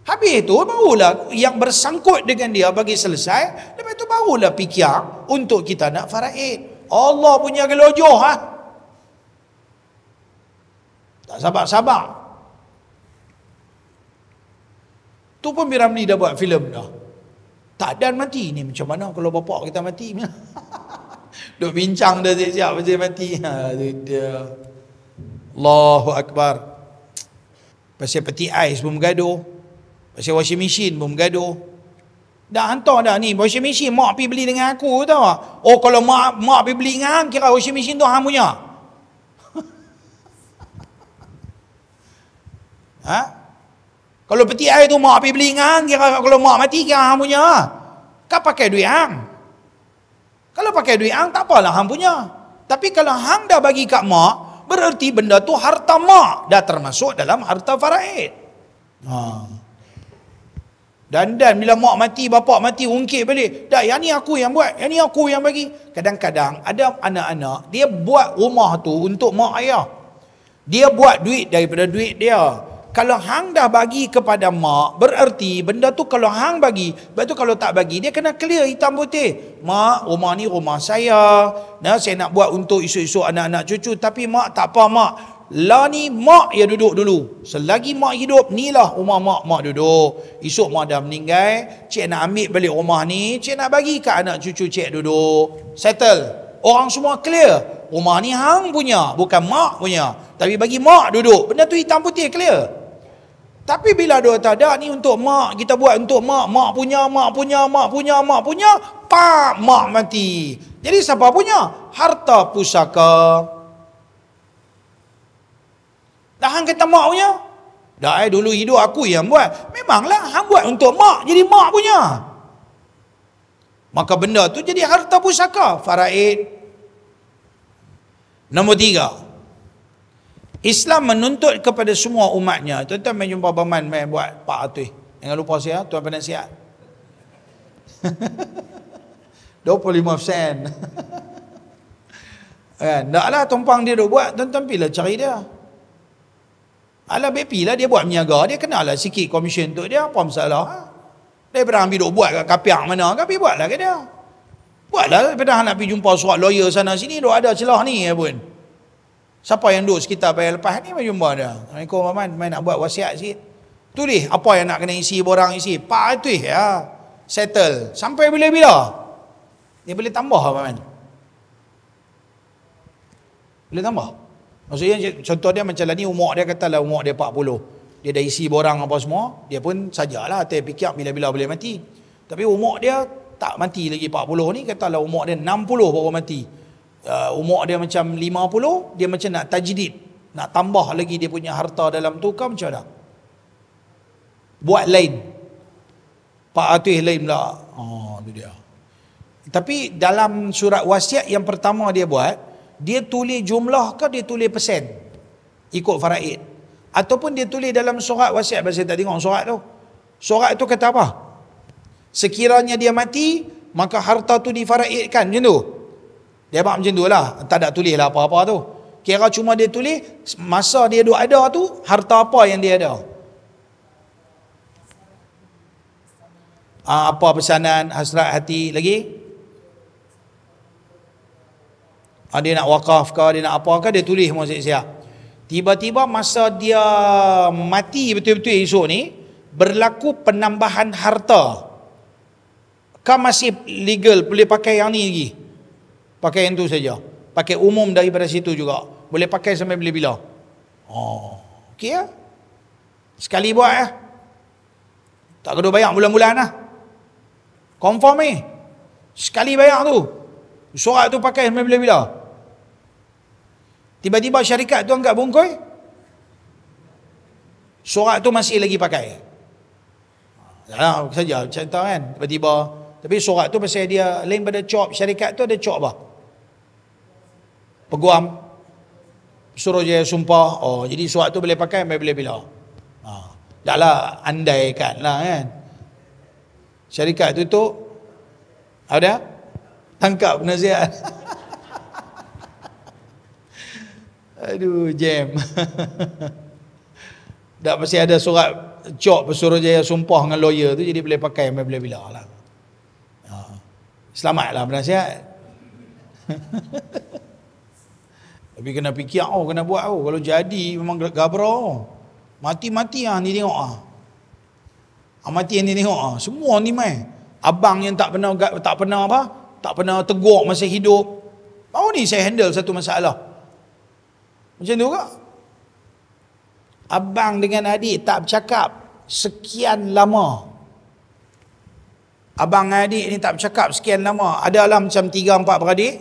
Habis itu barulah yang bersangkut dengan dia bagi selesai. Lepas itu barulah fikir untuk kita nak faraid. Allah punya gelojoh tak sabar-sabar. Tu pun Piramli dah buat filem dah. Tak dan mati ni macam mana kalau bapak kita mati. Duk bincang dah siap-siap pasal mati. Dia. Allahu Akbar. Pasal peti ais pun bergaduh. Pasal washing machine pun bergaduh. Dah hantar dah ni washing machine mak pergi beli dengan aku tahu tak? Oh kalau mak pergi beli dengan hang, kira washing machine tu hang punya. Kalau peti air tu mak pergi beli dengan hang, kira kalau mak mati kira hang punya. Kau pakai duit hang. Kalau pakai duit hang tak apalah hang punya. Tapi kalau hang dah bagi kat mak, bererti benda tu harta mak, dah termasuk dalam harta faraid. Dan bila mak mati, bapak mati, ungkit balik. Dah, yang ni aku yang buat, yang ni aku yang bagi. Kadang-kadang ada anak-anak, dia buat rumah tu untuk mak ayah. Dia buat duit daripada duit dia. Kalau hang dah bagi kepada mak, bererti benda tu kalau hang bagi, lepas tu kalau tak bagi, dia kena clear hitam putih. Mak, rumah ni rumah saya. Nah, saya nak buat untuk esok-esok anak-anak cucu. Tapi mak, tak apa mak. Lah ni mak ya duduk dulu. Selagi mak hidup, ni lah rumah mak duduk. Esok mak dah meninggal, cik nak ambil balik rumah ni, cik nak bagi ke anak cucu cik duduk. Settle. Orang semua clear. Rumah ni hang punya, bukan mak punya. Tapi bagi mak duduk. Benda tu hitam putih clear. Tapi bila dia kata dah ni untuk mak, kita buat untuk mak, mak punya, mak punya, mak punya, mak punya, pak, mak mati. Jadi siapa punya? Harta pusaka. Dah hang kata mak punya? Dah dulu hidup aku yang buat. Memanglah hang buat untuk mak, jadi mak punya. Maka benda tu jadi harta pusaka, faraid. Nombor 3. Islam menuntut kepada semua umatnya. Tuan-tuan main jumpa Baman main buat Pak Atui. Jangan lupa saya, Tuan Penasihat. 25 sen. Kan? Taklah tumpang dia duk buat, tuan-tuan pilih cari dia. Alah BP lah dia buat meniaga, dia kenalah sikit komisen untuk dia, apa masalah? Daripada ambil duk buat kat kapiak mana, kapi buatlah ke dia. Buatlah daripada nak pergi jumpa surat lawyer sana sini, duk ada celah ni pun. Siapa yang duduk sekitar bayar lepas ni, main jumpa dia. Assalamualaikum Maman, main nak buat wasiat sikit. Tulis apa yang nak kena isi, borang isi. Pak Atui ya, settle. Sampai bila-bila? Dia boleh tambah Maman. Boleh tambah. Maksudnya contoh dia macam lah ni, umur dia katalah umur dia 40. Dia dah isi borang apa semua, dia pun sajalah dia fikir bila-bila boleh mati. Tapi umur dia tak mati lagi 40 ni, katalah umur dia 60 baru mati. Umur dia macam 50, dia macam nak tajdid, nak tambah lagi dia punya harta dalam tu kan macam mana? Buat lain. Pak Atui lain pula. Oh, tu dia. Tapi dalam surat wasiat yang pertama dia buat, dia tulis jumlah ke dia tulis persen ikut faraid, ataupun dia tulis dalam surat wasiat. Saya tak tengok surat tu. Surat tu kata apa? Sekiranya dia mati, maka harta tu difaraidkan, macam tu. Dia buat macam tu lah. Tak ada tulis lah apa-apa tu. Kira cuma dia tulis masa dia duk ada tu, harta apa yang dia ada. Apa pesanan hasrat hati lagi? Dia nak wakaf ke, dia nak apa ke, dia tulis semua siap-siap. Tiba-tiba masa dia mati betul-betul esok ni, berlaku penambahan harta. Kan masih legal, boleh pakai yang ni lagi. Pakai yang tu saja. Pakai umum daripada situ juga. Boleh pakai sampai bila-bila. Oh, okey ya. Sekali buat ya. Tak kena bayar bulan-bulan lah. Confirm ni. Sekali bayar tu. Surat tu pakai sampai bila-bila. Tiba-tiba syarikat tu angkat bungkoi, surat tu masih lagi pakai. Jangan saja cerita kan. Tiba-tiba, tapi surat tu pasal dia lain pada cop syarikat tu, ada cop apa? Peguam Suruhjaya sumpah. Oh, jadi surat tu boleh pakai sampai bila-bila. Dah lah andaikan lah kan. Syarikat tu ada tangkap penasihat. Aduh, jam. Tak pasti ada surat cop Suruhjaya sumpah dengan lawyer tu, jadi boleh pakai bila-bila lah. Selamatlah penasihat. Tapi kena fikir, kena buat. Kalau jadi memang gabra. Mati-mati ni tengok mati yang ni tengok semua ni mai. Abang yang tak pernah apa? Tak pernah tegur masa hidup. Baru ni saya handle satu masalah. Macam tu ke? Abang dengan adik tak bercakap sekian lama. Abang dengan adik ni tak bercakap sekian lama. Adalah macam 3-4 beradik.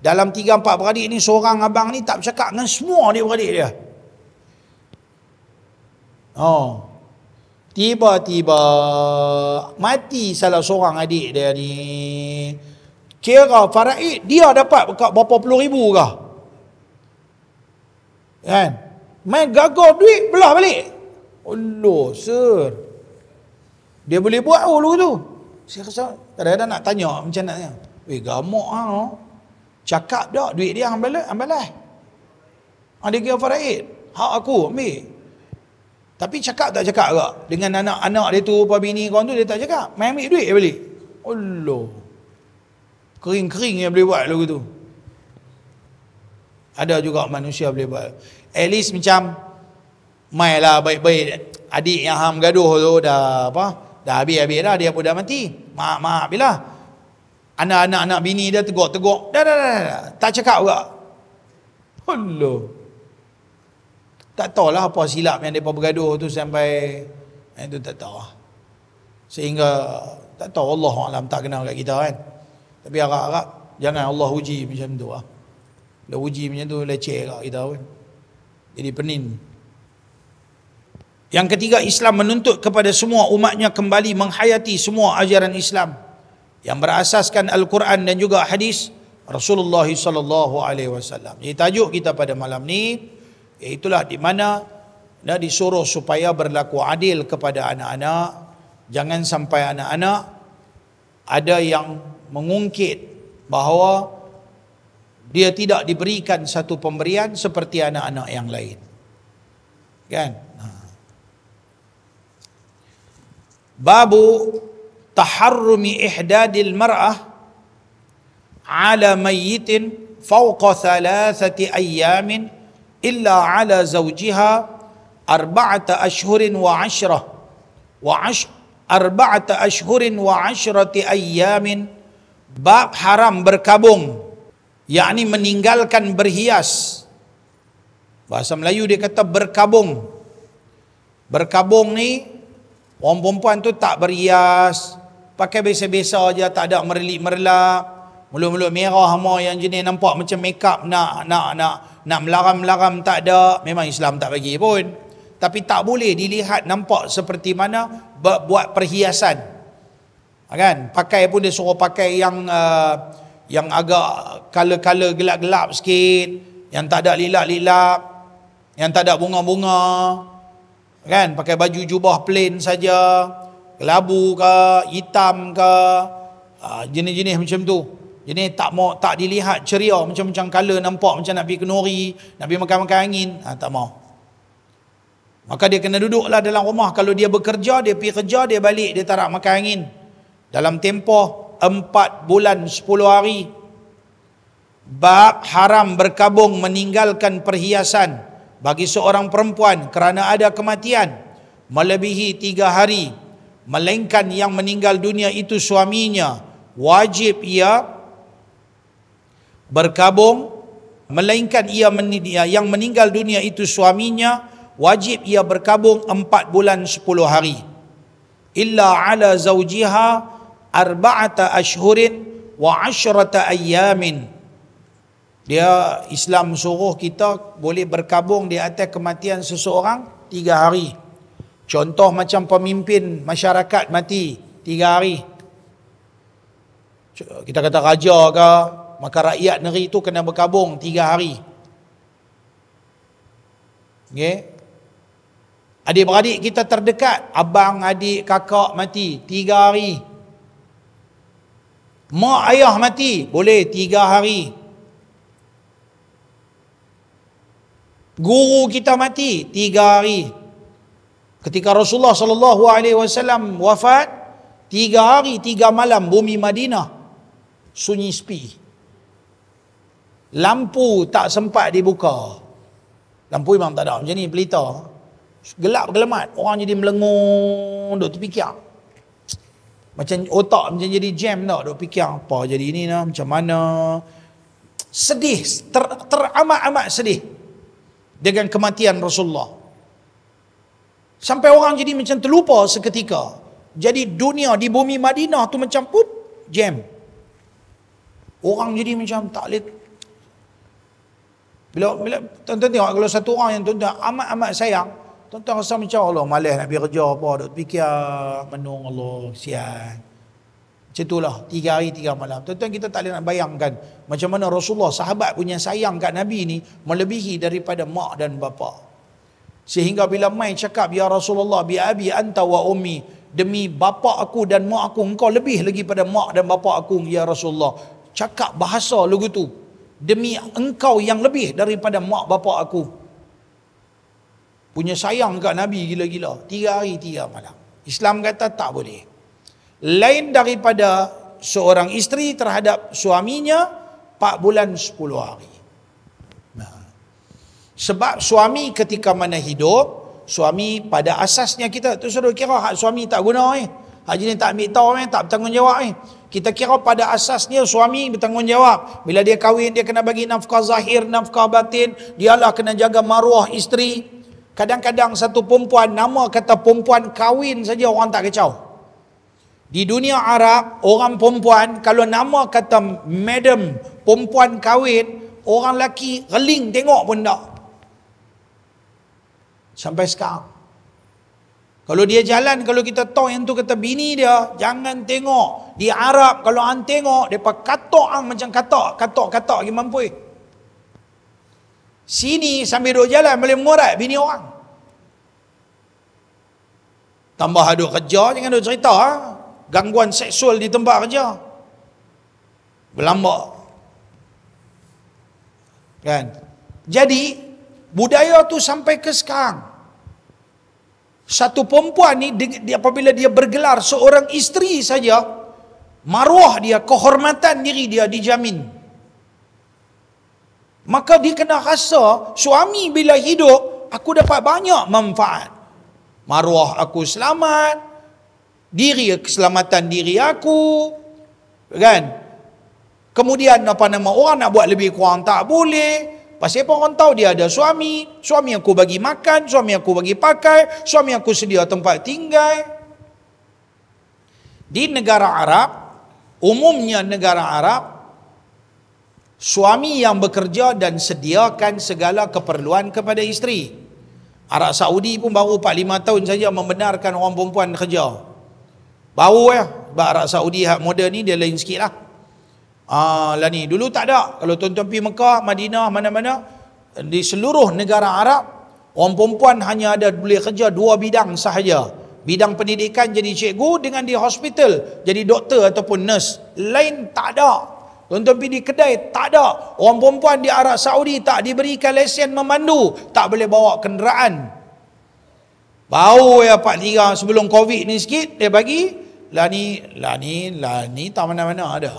Dalam 3-4 beradik ni, seorang abang ni tak bercakap dengan semua adik-beradik dia. Tiba-tiba mati salah seorang adik dia ni. Kira faraid dia dapat berapa puluh ribu kah? Kan? Main gagal duit belah balik. Allah, sir. Dia boleh buat dulu tu. Saya rasa kadang-kadang nak tanya macam nak. Gamak cakap dah duit dia ambil lah. Dia kira faraid. Hak aku ambil. Tapi cakap tak cakap ke? Dengan anak-anak dia tu, apa bini kawan tu, dia tak cakap. Main ambil duit balik. Allah. Kering-kering yang boleh buat lagu tu. Ada juga manusia boleh buat. At least macam mai lah baik-baik. Adik yang ham gaduh tu dah apa? Dah habis-habis dah, dia pun dah mati. Maaf bila. Anak-anak bini dia tegur. Dah. Tak cakap juga. Allah. Tak tahulah apa silap yang mereka bergaduh tu sampai itu tak tahu. Sehingga tak tahu, Allah alam, tak kenal kat kita kan. Tapi harap-harap jangan Allah uji macam tu lah. Bila uji macam tu leceh kat kita kan. Jadi penin. Yang ketiga, Islam menuntut kepada semua umatnya kembali menghayati semua ajaran Islam yang berasaskan Al-Quran dan juga hadis Rasulullah sallallahu alaihi wasallam. Jadi tajuk kita pada malam ni iaitulah di mana dah disuruh supaya berlaku adil kepada anak-anak. Jangan sampai anak-anak ada yang mengungkit bahawa dia tidak diberikan satu pemberian seperti anak-anak yang lain. Kan? Babu taharrumi ihdadil mar'ah ala mayyitin fawqa thalathati ayyamin illa ala zawjiha arba'ata ashhurin wa ashrah arba'ata ashhurin wa ashrati ayyamin. Bab haram berkabung, yakni meninggalkan berhias. Bahasa Melayu dia kata berkabung. Berkabung ni orang perempuan tu tak berhias, pakai biasa-biasa aja, tak ada merelip-merelap, mulut-mulut merah hama yang jenis nampak macam makeup nak melaram-melaram, tak ada. Memang Islam tak bagi pun. Tapi tak boleh dilihat nampak seperti mana buat perhiasan. Kan? Pakai pun dia suruh pakai yang agak color-color gelap-gelap sikit, yang tak ada lilap-lilap, yang tak ada bunga-bunga. Kan? Pakai baju jubah plain saja, kelabu ke, hitam ke, jenis-jenis macam tu. Jenis tak dilihat ceria, macam-macam color, nampak macam nak pergi kenuri, nak pergi makan-makan angin. Tak mau. Maka dia kena duduklah dalam rumah. Kalau dia bekerja, dia pergi kerja, dia balik, dia tak nak makan angin. Dalam tempoh 4 bulan 10 hari. Bab haram berkabung meninggalkan perhiasan bagi seorang perempuan kerana ada kematian melebihi 3 hari, melainkan yang meninggal dunia itu suaminya, wajib ia berkabung. Melainkan yang meninggal dunia itu suaminya, wajib ia berkabung 4 bulan 10 hari. Illa ala zawjiha arba'ata ashhurin wa ashrata ayyamin. Dia Islam suruh kita boleh berkabung di atas kematian seseorang 3 hari. Contoh macam pemimpin masyarakat mati 3 hari. Kita kata raja ke, maka rakyat negeri itu kena berkabung 3 hari. Okay? Adik-beradik kita terdekat, abang, adik, kakak mati 3 hari. Mak ayah mati, boleh 3 hari. Guru kita mati 3 hari. Ketika Rasulullah sallallahu alaihi wasallam wafat, 3 hari 3 malam bumi Madinah sunyi sepi. Lampu tak sempat dibuka. Lampu memang tak ada, macam ni pelita. Gelap gelamat, orang jadi melengung, duk terfikir. Macam otak macam jadi jam tau, duk fikir apa jadi ni lah, macam mana. Sedih, teramat-amat sedih dengan kematian Rasulullah. Sampai orang jadi macam terlupa seketika. Jadi dunia di bumi Madinah tu macam pup, jam. Orang jadi macam tak boleh. Bila tuan-tuan tengok, kalau satu orang yang tuan-tuan amat-amat sayang, tuan-tuan rasa macam Allah malas nak pergi kerja apa, duk fikir menung Allah, sian. Macam itulah 3 hari 3 malam. Tuan-tuan, kita tak boleh nak bayangkan macam mana Rasulullah, sahabat punya sayang kat Nabi ni melebihi daripada mak dan bapa. Sehingga bila mai cakap, ya Rasulullah, bi abi anta wa ummi, demi bapa aku dan mak aku, engkau lebih lagi pada mak dan bapa aku ya Rasulullah. Cakap bahasa lagu tu, demi engkau yang lebih daripada mak bapa aku. Punya sayang kat Nabi gila-gila. 3 hari 3 malam. Islam kata tak boleh. Lain daripada seorang isteri terhadap suaminya 4 bulan 10 hari. Sebab suami ketika mana hidup, suami pada asasnya kita tu suruh kira hak suami tak guna hak jenis tak ambil tahu tak bertanggungjawab Kita kira pada asasnya suami bertanggungjawab. Bila dia kahwin, dia kena bagi nafkah zahir, nafkah batin. Dialah kena jaga maruah isteri. Kadang-kadang satu perempuan, nama kata perempuan kahwin saja orang tak kacau. Di dunia Arab, orang perempuan, kalau nama kata madam perempuan kahwin, orang lelaki reling tengok pun tak. Sampai sekarang. Kalau dia jalan, kalau kita tahu yang tu kata bini dia, jangan tengok. Di Arab, kalau hang tengok, mereka katok hang macam katok lagi mampu. Sini sambil duduk jalan, boleh mengorat bini orang. Tambah duduk kerja, jangan duduk cerita. Gangguan seksual di tempat kerja. Berlambak. Kan? Jadi, budaya tu sampai ke sekarang. Satu perempuan ni apabila dia bergelar seorang isteri saja, maruah dia, kehormatan diri dia dijamin. Maka dia kena rasa suami bila hidup aku dapat banyak manfaat. Maruah aku selamat, keselamatan diri aku, kan? Kemudian orang nak buat lebih kurang tak boleh. Pasal apa orang tahu dia ada suami aku bagi makan, suami aku bagi pakai, suami aku sedia tempat tinggal. Di negara Arab, umumnya negara Arab, suami yang bekerja dan sediakan segala keperluan kepada isteri. Arab Saudi pun baru 4-5 tahun saja membenarkan orang perempuan kerja. Baru sebab Arab Saudi hak moden ni dia lain sikit lah. Lah ni dulu tak ada. Kalau tuan-tuan pergi Mekah, Madinah, mana-mana di seluruh negara Arab, orang perempuan hanya ada boleh kerja 2 bidang sahaja. Bidang pendidikan jadi cikgu, dengan di hospital jadi doktor ataupun nurse. Lain tak ada. Tuan-tuan pergi di kedai, tak ada. Orang perempuan di Arab Saudi tak diberikan lesen memandu, tak boleh bawa kenderaan. Baru 4-3 sebelum Covid ni sikit dia bagi lah ni tak mana-mana ada.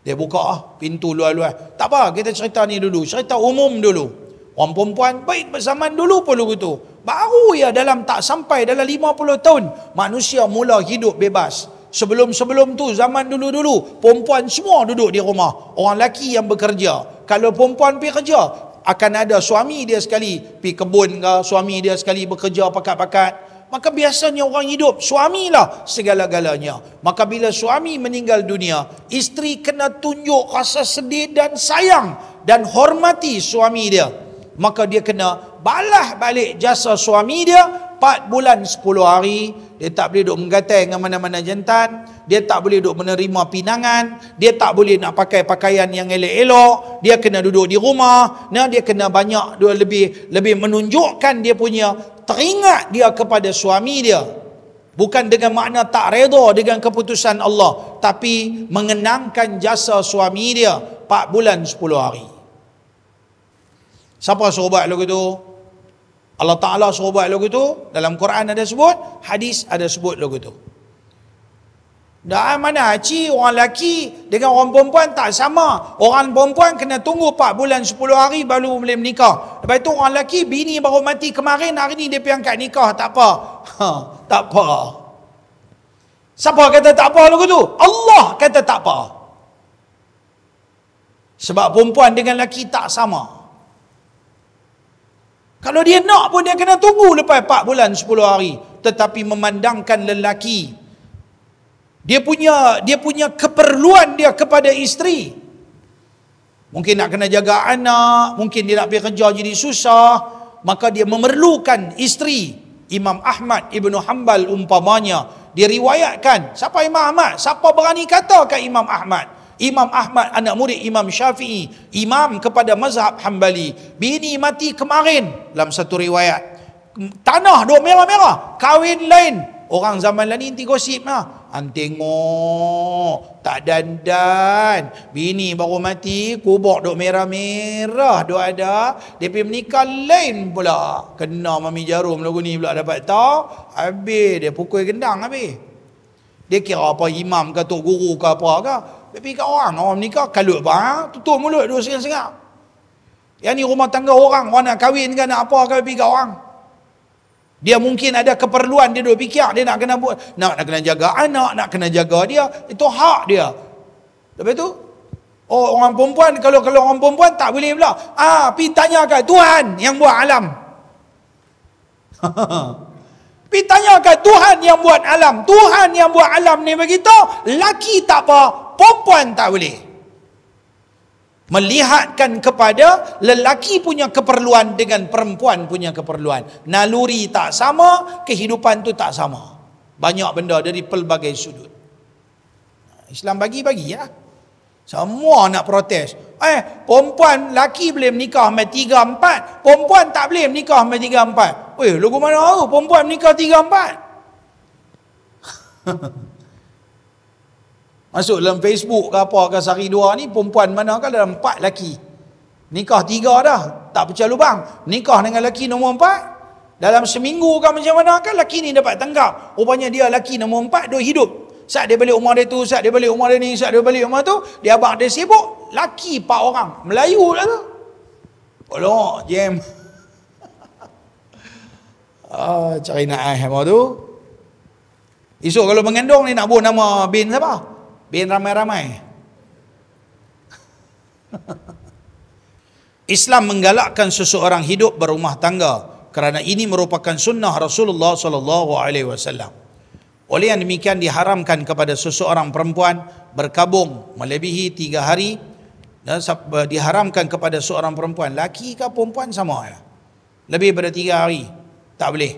Dia buka pintu luar-luar. Tak apa, kita cerita ni dulu. Cerita umum dulu. Orang perempuan baik berzaman dulu pun begitu. Baru dalam tak sampai dalam 50 tahun manusia mula hidup bebas. Sebelum tu zaman dulu-dulu perempuan semua duduk di rumah. Orang lelaki yang bekerja. Kalau perempuan pergi kerja, akan ada suami dia sekali pergi kebun ke, suami dia sekali bekerja pakat-pakat. Maka biasanya orang hidup, suamilah segala-galanya. Maka bila suami meninggal dunia, isteri kena tunjuk rasa sedih dan sayang dan hormati suami dia. Maka dia kena balas balik jasa suami dia 4 bulan 10 hari. Dia tak boleh duduk menggatai dengan mana-mana jantan. Dia tak boleh duduk menerima pinangan. Dia tak boleh nak pakai pakaian yang elok-elok. Dia kena duduk di rumah. Dia kena banyak lebih menunjukkan dia punya teringat dia kepada suami dia. Bukan dengan makna tak redha dengan keputusan Allah, tapi mengenangkan jasa suami dia 4 bulan 10 hari. Siapa suruh buat lagu tu? Allah Ta'ala suruh buat lagu tu. Dalam Quran ada sebut, hadis ada sebut lagu tu. Dah mana orang lelaki dengan orang perempuan tak sama. Orang perempuan kena tunggu 4 bulan 10 hari baru boleh menikah. Lepas itu orang lelaki bini baru mati kemarin, hari ni dia pergi angkat nikah. Tak apa. Tak apa. Siapa kata tak apa lagu tu? Allah kata tak apa. Sebab perempuan dengan lelaki tak sama. Kalau dia nak pun dia kena tunggu lepas 4 bulan 10 hari. Tetapi memandangkan lelaki, dia punya keperluan dia kepada isteri. Mungkin nak kena jaga anak, mungkin dia nak pergi kerja jadi susah, maka dia memerlukan isteri. Imam Ahmad Ibn Hanbal umpamanya, diriwayatkan. Siapa Imam Ahmad? Siapa berani kata kat Imam Ahmad? Imam Ahmad anak murid Imam Syafi'i, imam kepada mazhab Hanbali. Bini mati kemarin dalam satu riwayat. Tanah duk merah-merah, kahwin lain. Orang zaman lain nanti gosip lah. Tengok, tak dandan. Bini baru mati, kubur duk merah-merah duk ada. Dia pergi menikah lain pula. Kena Mami Jarum lagu ni pula dapat tahu. Habis dia pukul gendang habis. Dia kira apa imam ke tok guru ke apa ke. Dia pergi kat orang menikah, kalut apa? Tutup mulut dua sengak-sengak. Yang ni rumah tangga orang nak kahwin ke nak apa ke pergi kat orang. Dia mungkin ada keperluan, dia duk fikir dia nak kena buat, nak kena jaga anak, nak kena jaga dia, itu hak dia. Lepas tu, orang perempuan, kalau orang perempuan tak boleh pula. Pergi tanyakan Tuhan yang buat alam. Pergi tanyakan Tuhan yang buat alam. Tuhan yang buat alam ni beritahu, laki tak apa, perempuan tak boleh. Melihatkan kepada lelaki punya keperluan dengan perempuan punya keperluan. Naluri tak sama, kehidupan tu tak sama. Banyak benda dari pelbagai sudut. Islam bagi-bagi ya. Semua nak protes. Perempuan, laki boleh menikah sampai 3-4. Perempuan tak boleh menikah sampai 3-4. Lagu mana tahu perempuan menikah 3-4? Masuk dalam Facebook ke apa ke sehari dua ni, perempuan mana kan dalam 4 laki. Nikah 3 dah, tak pecah lubang. Nikah dengan laki nombor 4, dalam seminggu kan macam mana kan laki ni dapat tanggap. Rupanya dia laki nombor 4 duk hidup. Saat dia balik rumah dia tu, saat dia balik rumah dia ni, saat dia balik rumah tu, dia abang dia sibuk, laki 4 orang. Melayu lah tu. Tolong, jam. Cari nak hammer tu. Esok kalau mengandung ni nak buat nama bin siapa? Bin ramai-ramai. Islam menggalakkan seseorang hidup berumah tangga kerana ini merupakan sunnah Rasulullah sallallahu alaihi wasallam. Oleh yang demikian diharamkan kepada seseorang perempuan berkabung melebihi 3 hari, dan diharamkan kepada seorang perempuan, laki ke perempuan sama ya, lebih daripada 3 hari tak boleh,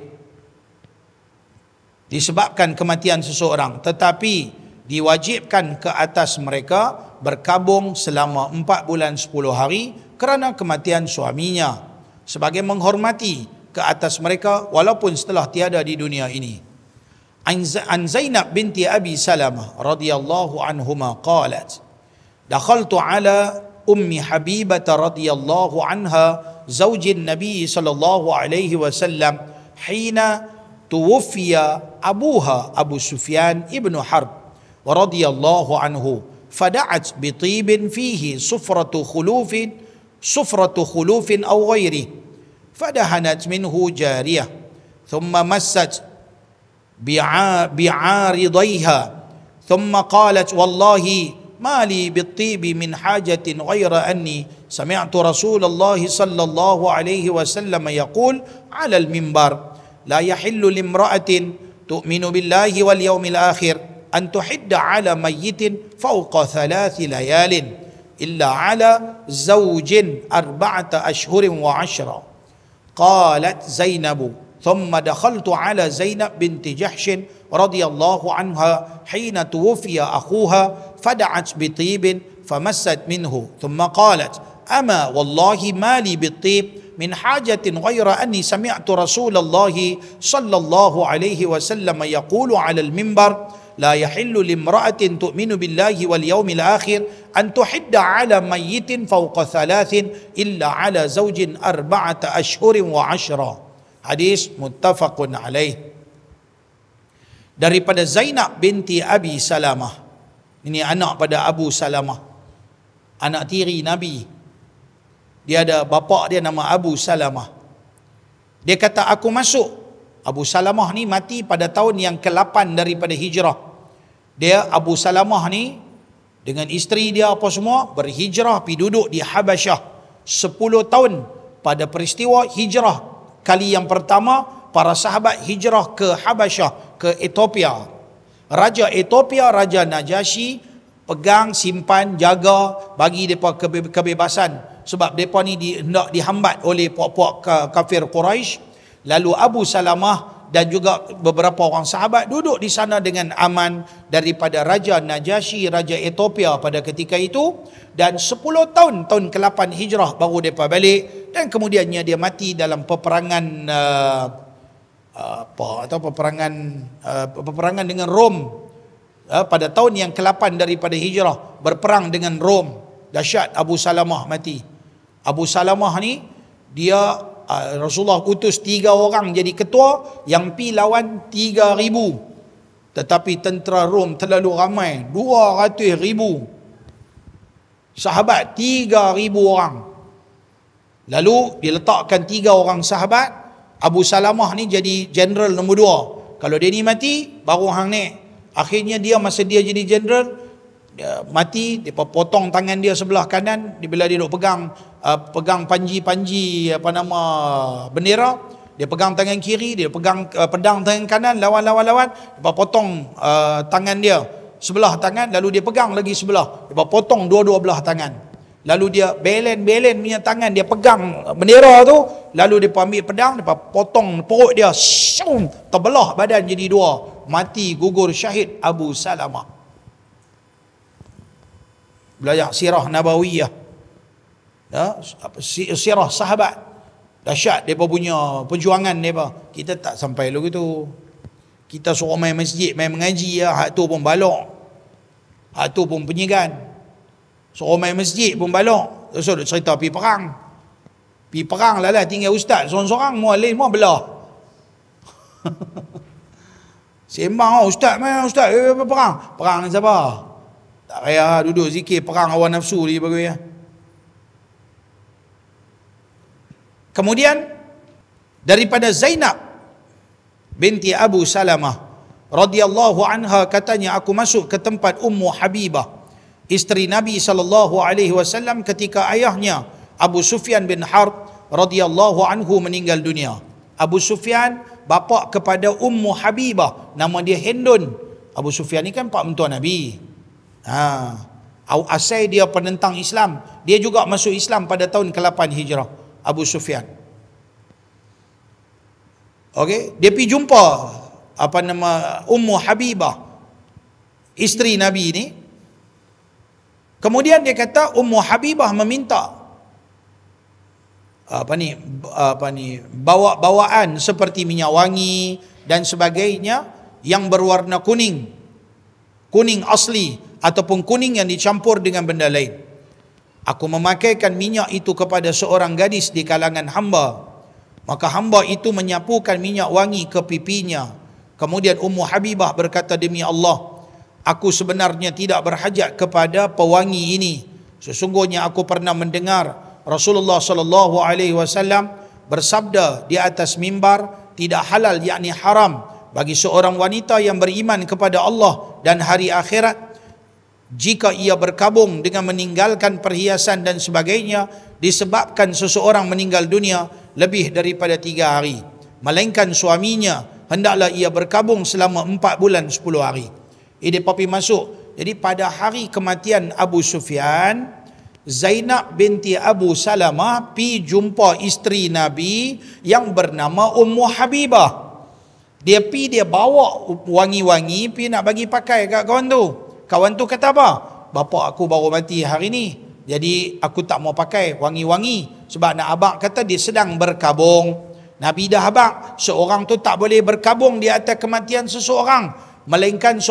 disebabkan kematian seseorang. Tetapi diwajibkan ke atas mereka berkabung selama 4 bulan 10 hari kerana kematian suaminya, sebagai menghormati ke atas mereka walaupun setelah tiada di dunia ini. An Zainab binti Abi Salamah radhiyallahu anhuma qalat, dakhaltu ala ummi Habibah radhiyallahu anha zaujin Nabi sallallahu alaihi wasallam hina tuwfiya abuha Abu Sufyan ibnu Harb ورضي الله عنه فدعت بطيب فيه صفرة خلوف أو غيره فدهنت منه جارية ثم مست بعارضيها ثم قالت والله ما لي بالطيب من حاجة غير أني سمعت رسول الله صلى الله عليه وسلم يقول على المنبر لا يحل لامرأة تؤمن بالله واليوم الآخر أن تحد على ميت فوق 3 ليال إلا على زوج 4 أشهر و10. قالت زينب ثم دخلت على زينب بنت جحش رضي الله عنها حين توفي أخوها فدعت بطيب فمست منه ثم قالت أما والله ما لي بالطيب من حاجة غير أني سمعت رسول الله صلى الله عليه وسلم يقول على المنبر لا يحل لامرأة تؤمن بالله واليوم الآخر أن تحد على ميت فوق 3 إلا على زوج 4 أشهر و10. Hadis muttafaqun alaih. Daripada Zainab binti Abi Salamah, ini anak pada Abu Salamah, anak tiri Nabi. Dia ada bapa dia nama Abu Salamah. Dia kata aku masuk. Abu Salamah ni mati pada tahun yang ke-8 daripada hijrah. Dia Abu Salamah ni dengan isteri dia apa semua berhijrah pergi duduk di Habasyah 10 tahun pada peristiwa hijrah kali yang pertama. Para sahabat hijrah ke Habasyah, ke Ethiopia. Raja Ethiopia, Raja Najasyi pegang, simpan, jaga, bagi mereka kebebasan sebab mereka ni hendak dihambat oleh puak-puak kafir Quraisy. Lalu Abu Salamah dan juga beberapa orang sahabat duduk di sana dengan aman daripada Raja Najasyi, Raja Ethiopia pada ketika itu. Dan 10 tahun, tahun ke-8 hijrah baru mereka balik. Dan kemudiannya dia mati dalam peperangan peperangan dengan Rom pada tahun yang ke-8 daripada hijrah, berperang dengan Rom. Dahsyat Abu Salamah mati. Abu Salamah ni dia Rasulullah utus 3 orang jadi ketua yang pi lawan 3,000. Tetapi tentera Rom terlalu ramai, 200,000. Sahabat 3,000 orang. Lalu diletakkan 3 orang sahabat Abu Salamah ni jadi general nombor 2. Kalau dia ni mati, baru hang naik. Akhirnya dia masa dia jadi general, dia mati, dia potong tangan dia sebelah kanan, bila dia duk pegang panji bendera, dia pegang tangan kiri, dia pegang pedang tangan kanan, lawan, dia potong tangan dia sebelah tangan, lalu dia pegang lagi sebelah, dia potong dua-dua belah tangan. Lalu dia belen punya tangan, dia pegang bendera tu, lalu dia ambil pedang, dia potong perut dia, syum, terbelah badan jadi 2. Mati, gugur, syahid Abu Salamah. Belajar sirah Nabawiyah. Ya, sirah sahabat. Dahsyat mereka punya perjuangan mereka. Kita tak sampai lagu tu. Kita suruh main masjid, main mengaji, hak tu pun balok. Hak tu pun penyegan. Suruh main masjid pun balok. Terus duk cerita pergi perang. Pergi perang lah tinggal ustaz seorang-seorang, mualim semua belah. Sembang, ustaz main, ustaz perang. Perang ni siapa? Tak payah duduk zikir perang hawa nafsu dia bagi ya. Kemudian daripada Zainab binti Abu Salamah radhiyallahu anha katanya, aku masuk ke tempat Ummu Habibah, isteri Nabi SAW ketika ayahnya Abu Sufyan bin Harb radhiyallahu anhu meninggal dunia. Abu Sufyan bapa kepada Ummu Habibah, nama dia Hindun. Abu Sufyan ni kan pak mentua Nabi. Asal dia penentang Islam. Dia juga masuk Islam pada tahun ke-8 Hijrah, Abu Sufyan. Okey, dia pergi jumpa Ummu Habibah, isteri Nabi ni. Kemudian dia kata Ummu Habibah meminta bawaan seperti minyak wangi dan sebagainya yang berwarna kuning asli ataupun kuning yang dicampur dengan benda lain. Aku memakaikan minyak itu kepada seorang gadis di kalangan hamba, maka hamba itu menyapukan minyak wangi ke pipinya. Kemudian Ummu Habibah berkata, demi Allah, aku sebenarnya tidak berhajat kepada pewangi ini. Sesungguhnya aku pernah mendengar Rasulullah sallallahu alaihi wasallam bersabda di atas mimbar, tidak halal yakni haram bagi seorang wanita yang beriman kepada Allah dan hari akhirat jika ia berkabung dengan meninggalkan perhiasan dan sebagainya disebabkan seseorang meninggal dunia lebih daripada 3 hari, melainkan suaminya hendaklah ia berkabung selama 4 bulan 10 hari. Ini papi masuk. Jadi pada hari kematian Abu Sufyan, Zainab binti Abu Salamah pi jumpa isteri Nabi yang bernama Ummu Habibah. Dia bawa wangi-wangi pi nak bagi pakai kat kawan tu. Kawan tu kata apa? Bapa aku baru mati hari ni, jadi aku tak mau pakai wangi-wangi sebab nak abang kata dia sedang berkabung. Nabi dah abang, seorang tu tak boleh berkabung di atas kematian seseorang melainkan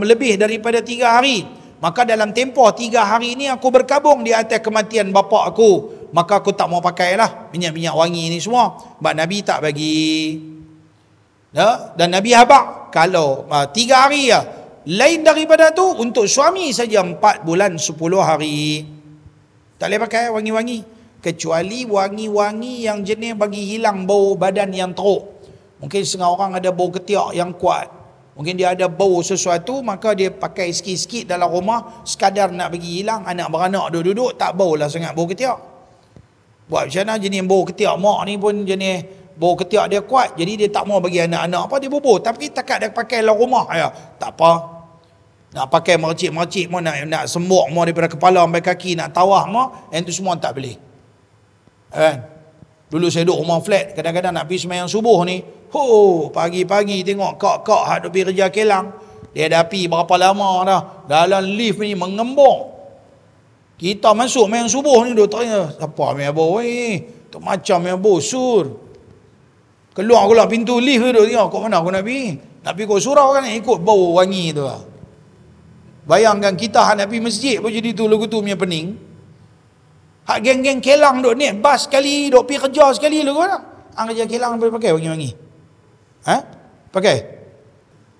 lebih daripada 3 hari. Maka dalam tempoh 3 hari ini aku berkabung di atas kematian bapa aku, maka aku tak mau pakailah minyak-minyak wangi ni semua. Sebab Nabi tak bagi. Dan Nabi habaq kalau 3 hari ya. Lain daripada tu untuk suami saja 4 bulan 10 hari. Tak boleh pakai wangi-wangi kecuali wangi-wangi yang jenis bagi hilang bau badan yang teruk. Mungkin setengah orang ada bau ketiak yang kuat, mungkin dia ada bau sesuatu, maka dia pakai sikit-sikit dalam rumah sekadar nak bagi hilang. Anak beranak duduk-duduk tak bau lah sangat bau ketiak. Buat macam mana jenis bau ketiak mak ni pun jenis bau ketiak dia kuat, jadi dia tak mau bagi anak-anak apa, dia bubur. Tapi takat dia pakai dalam rumah ya, tak apa. Nak pakai mercik-mercik mau nak sembuk mau daripada kepala sampai kaki, nak tawah mau, yang tu semua tak boleh. Kan? Dulu saya duduk rumah flat, kadang-kadang nak pergi sembahyang subuh ni, pagi-pagi tengok kak-kak hak duk pergi kerja Kelang, dia dah pergi berapa lama dah, dalam lift ni mengembung. Kita masuk sembahyang subuh ni duk tanya, siapa main bau ni? Tu macam main bau sur. Keluar pintu lift tu duk tengok, kok mana aku nak pergi? Nak pergi kok surau kan, ikut bau wangi tu lah. Bayangkan kita hak nak pergi masjid pun jadi tu lagu tu punya pening. Hak geng-geng Kelang duk naik bas sekali, duk pergi kerja sekali lagu mana? Hang kerja Kelang boleh pakai wangi-wangi? Pakai?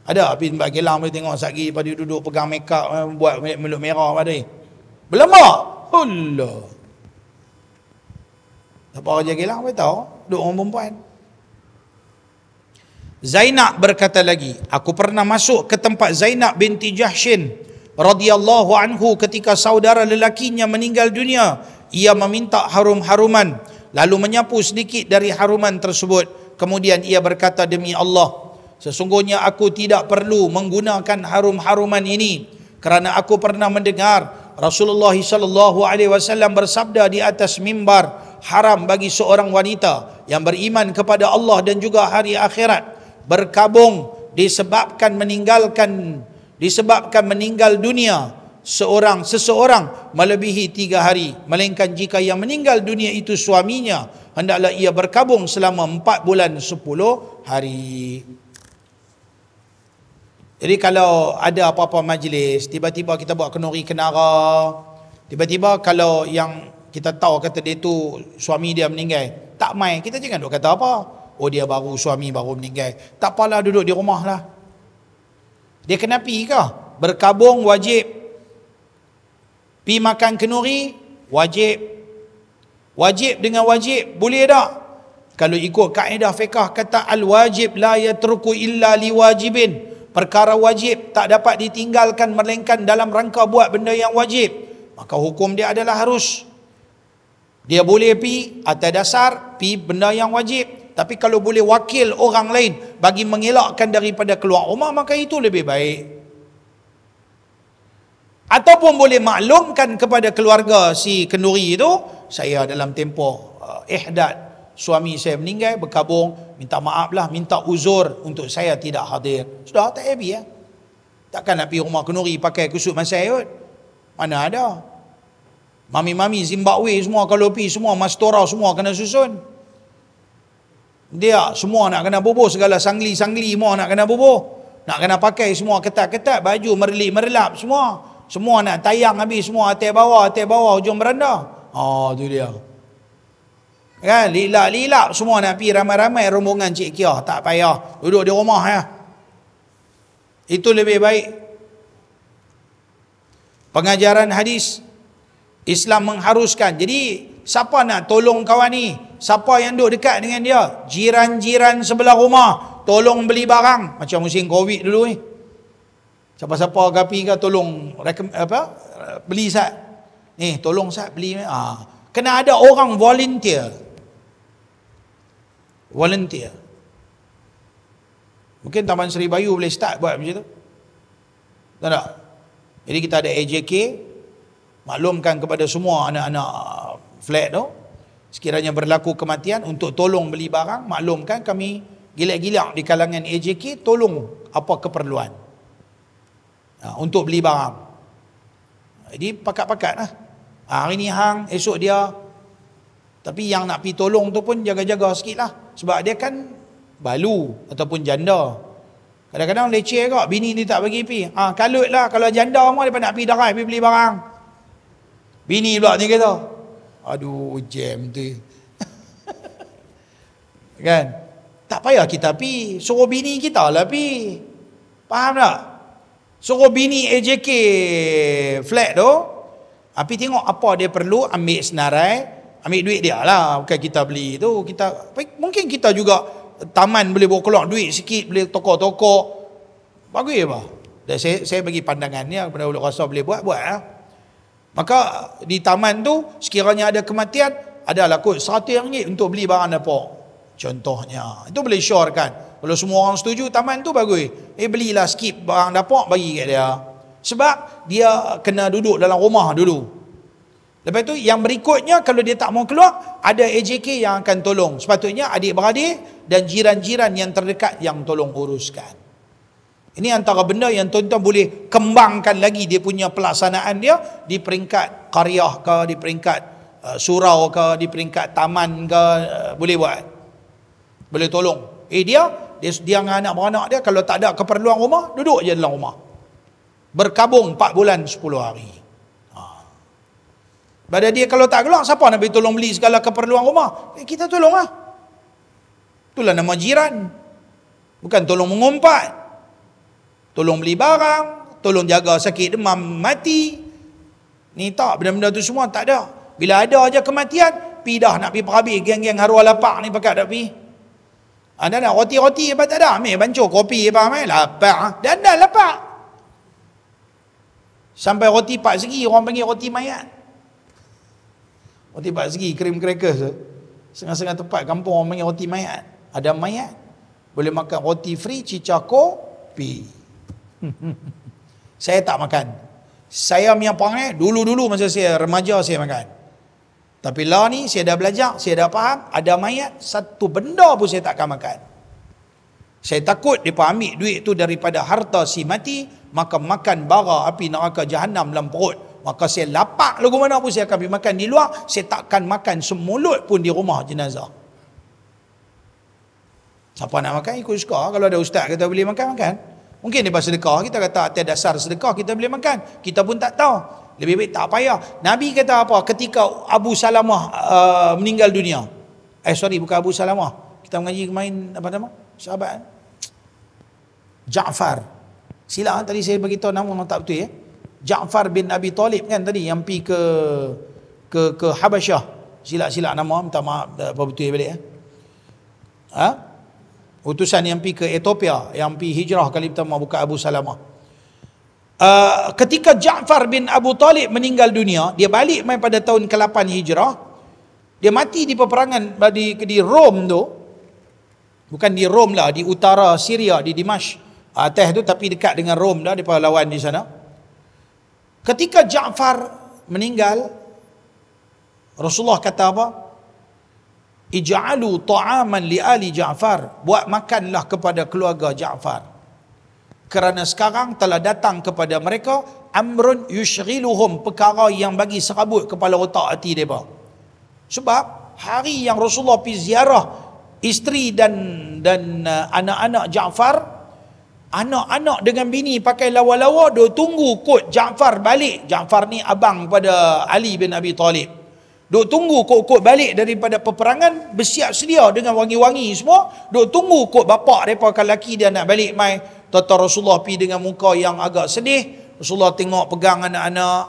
Ada pergi tempat Kelang boleh tengok satgi pada duduk pegang make up, buat mulut merah pada ni. Berlemak. Allah. Siapa kerja Kelang boleh tahu? Duk orang perempuan. Zainab berkata lagi, aku pernah masuk ke tempat Zainab binti Jahshin radhiyallahu anhu ketika saudara lelakinya meninggal dunia. Ia meminta harum-haruman, lalu menyapu sedikit dari haruman tersebut. Kemudian ia berkata, demi Allah, sesungguhnya aku tidak perlu menggunakan harum-haruman ini, kerana aku pernah mendengar Rasulullah sallallahu alaihi wasallam bersabda di atas mimbar, haram bagi seorang wanita yang beriman kepada Allah dan juga hari akhirat berkabung disebabkan meninggal dunia seseorang melebihi 3 hari, melainkan jika yang meninggal dunia itu suaminya, hendaklah ia berkabung selama 4 bulan 10 hari. Jadi kalau ada apa-apa majlis, tiba-tiba kita buat kenuri kenara, tiba-tiba kalau yang kita tahu kata dia tu suami dia meninggal, tak mai, kita jangan duk kata apa, oh dia suami baru meninggal, tak apalah, duduk di rumah lah. Dia kena pi ke? Berkabung wajib. Pi makan kenuri wajib. Wajib dengan wajib boleh tak? Kalau ikut kaedah fiqh kata al-wajib la yatruku illa liwajibin. Perkara wajib tak dapat ditinggalkan melainkan dalam rangka buat benda yang wajib. Maka hukum dia adalah harus. Dia boleh pi atas dasar pi benda yang wajib. Tapi kalau boleh wakil orang lain bagi mengelakkan daripada keluar rumah, maka itu lebih baik. Ataupun boleh maklumkan kepada keluarga si kenduri itu, saya dalam tempoh ihdad suami saya meninggal, berkabung, minta maaf lah, minta uzur untuk saya tidak hadir. Sudah, tak happy ya. Takkan nak pergi rumah kenduri pakai kusut masai kot. Mana ada. Mami-mami Zimbabwe semua kalau pergi, semua mastora semua kena susun. Dia semua nak kena bubuh, segala sangli-sangli semua nak kena bubuh. Nak kena pakai semua ketat-ketat, baju merelip-merelap semua. Semua nak tayang habis semua atas bawah hujung beranda. Oh, tu dia. Kan, lilap-lilap semua nak pergi ramai-ramai rombongan Cik Kia, tak payah. Duduk di rumah ya. Itu lebih baik. Pengajaran hadis Islam mengharuskan. Jadi siapa nak tolong kawan ni? Siapa yang duduk dekat dengan dia? Jiran-jiran sebelah rumah tolong beli barang. Macam musim Covid dulu ni. Siapa-siapa gapi ke tolong beli sat. Ni tolong sat beli. Kena ada orang volunteer. Mungkin Taman Seri Bayu boleh start buat macam tu. Tak? Jadi kita ada AJK, maklumkan kepada semua anak-anak flat tu, sekiranya berlaku kematian, untuk tolong beli barang, maklumkan kami gilak-gilak di kalangan AJK, tolong apa keperluan untuk beli barang. Jadi pakat-pakat lah. Hari ni hang, esok dia. Tapi yang nak pergi tolong tu pun jaga-jaga sikit lah. Sebab dia kan balu ataupun janda. Kadang-kadang leceh kok, bini ni tak bagi pergi. Kalut lah, kalau janda semua dia nak pergi darai, pergi beli barang. Bini pula ni kata, aduh jam tu. Kan? Tak payah kita pergi, suruh bini kita lah pergi. Faham tak? Suruh bini AJK flat tu, pergi tengok apa dia perlu, ambil senarai, ambil duit dia lah, bukan kita beli tu. Mungkin kita juga taman boleh bawa keluar duit sikit, boleh tokok-tokok, bagus apa? Dan saya bagi pandangan ni kepada ulama rasa boleh buat lah. Maka di taman tu sekiranya ada kematian, adalah kot RM100 untuk beli barang dapur contohnya. Itu boleh syorkan. Kalau semua orang setuju, taman tu bagus. Belilah skip barang dapur, bagi kat dia. Sebab dia kena duduk dalam rumah dulu. Lepas tu yang berikutnya, kalau dia tak mau keluar, ada AJK yang akan tolong. Sepatutnya adik-beradik dan jiran-jiran yang terdekat yang tolong uruskan. Ini antara benda yang tuan-tuan boleh kembangkan lagi dia punya pelaksanaan dia di peringkat qaryah ke, di peringkat surau ke, di peringkat taman ke, boleh buat. Boleh tolong. Dia dengan anak beranak dia, kalau tak ada keperluan rumah, duduk je dalam rumah. Berkabung 4 bulan 10 hari. Pada dia kalau tak keluar, siapa nak pergi tolong beli segala keperluan rumah? Kita tolong lah. Itulah nama jiran. Bukan tolong mengumpat. Tolong beli barang, tolong jaga sakit demam mati. Ni tak, benda-benda tu semua tak ada. Bila ada aja kematian, pi dah nak pergi perhabis geng-geng Harua Lapak ni pakat dah pergi. Dah roti-roti apa tak ada. Ambil bancuh kopi apa ambil. Lapar. Dan dah lapar. Sampai roti 4 segi, orang panggil roti mayat. Roti 4 segi, cream crackers. Setengah-setengah tempat kampung orang panggil roti mayat. Ada mayat. Boleh makan roti free, cicah kopi. Saya tak makan. Saya punya perangai, dulu-dulu masa saya remaja saya makan. Tapi lah ni saya dah belajar, saya dah faham, ada mayat, satu benda pun saya tak akan makan. Saya takut mereka ambil duit tu daripada harta si mati, maka makan bara api neraka jahanam dalam perut. Maka saya lapak lagu mana pun saya akan pergi makan di luar, saya takkan makan semulut pun di rumah jenazah. Siapa nak makan ikut suka. Kalau ada ustaz kata boleh makan, makan. Mungkin dia sedekah, kita kata atas dasar sedekah kita boleh makan. Kita pun tak tahu. Lebih baik tak payah. Nabi kata apa ketika Abu Salamah meninggal dunia? Bukan Abu Salamah. Kita mengaji kemarin apa nama? Sahabat Ja'far. Silap tadi saya beritahu nama tak betul ya. Ja'far bin Abi Talib kan tadi yang pergi ke Habasyah. Silap-silap nama, minta maaf apa betul ya balik ya. Utusan yang pergi ke Ethiopia, yang pergi hijrah kali pertama bukan Abu Salamah. Ketika Ja'far bin Abu Talib meninggal dunia, dia balik main pada tahun ke-8 Hijrah. Dia mati di peperangan di Rom tu. Bukan di Rom lah, di utara Syria, di Dimashq. Atas tu tapi dekat dengan Rom dah, dia lawan di sana. Ketika Ja'far meninggal, Rasulullah kata apa? Ij'alu ta'aman li ali Ja'far. Buat makanlah kepada keluarga Ja'far. Kerana sekarang telah datang kepada mereka amrun yushghiluhum, perkara yang bagi serabut kepala otak hati mereka. Sebab hari yang Rasulullah pergi ziarah isteri dan anak-anak Ja'far, anak-anak dengan bini pakai lawa-lawa, dia tunggu kot Ja'far balik. Ja'far ni abang pada Ali bin Abi Talib. Duk tunggu kot balik daripada peperangan, bersiap sedia dengan wangi-wangi semua. Duk tunggu kot bapak mereka kan laki dia nak balik mai. Tata Rasulullah pergi dengan muka yang agak sedih. Rasulullah tengok pegang anak-anak.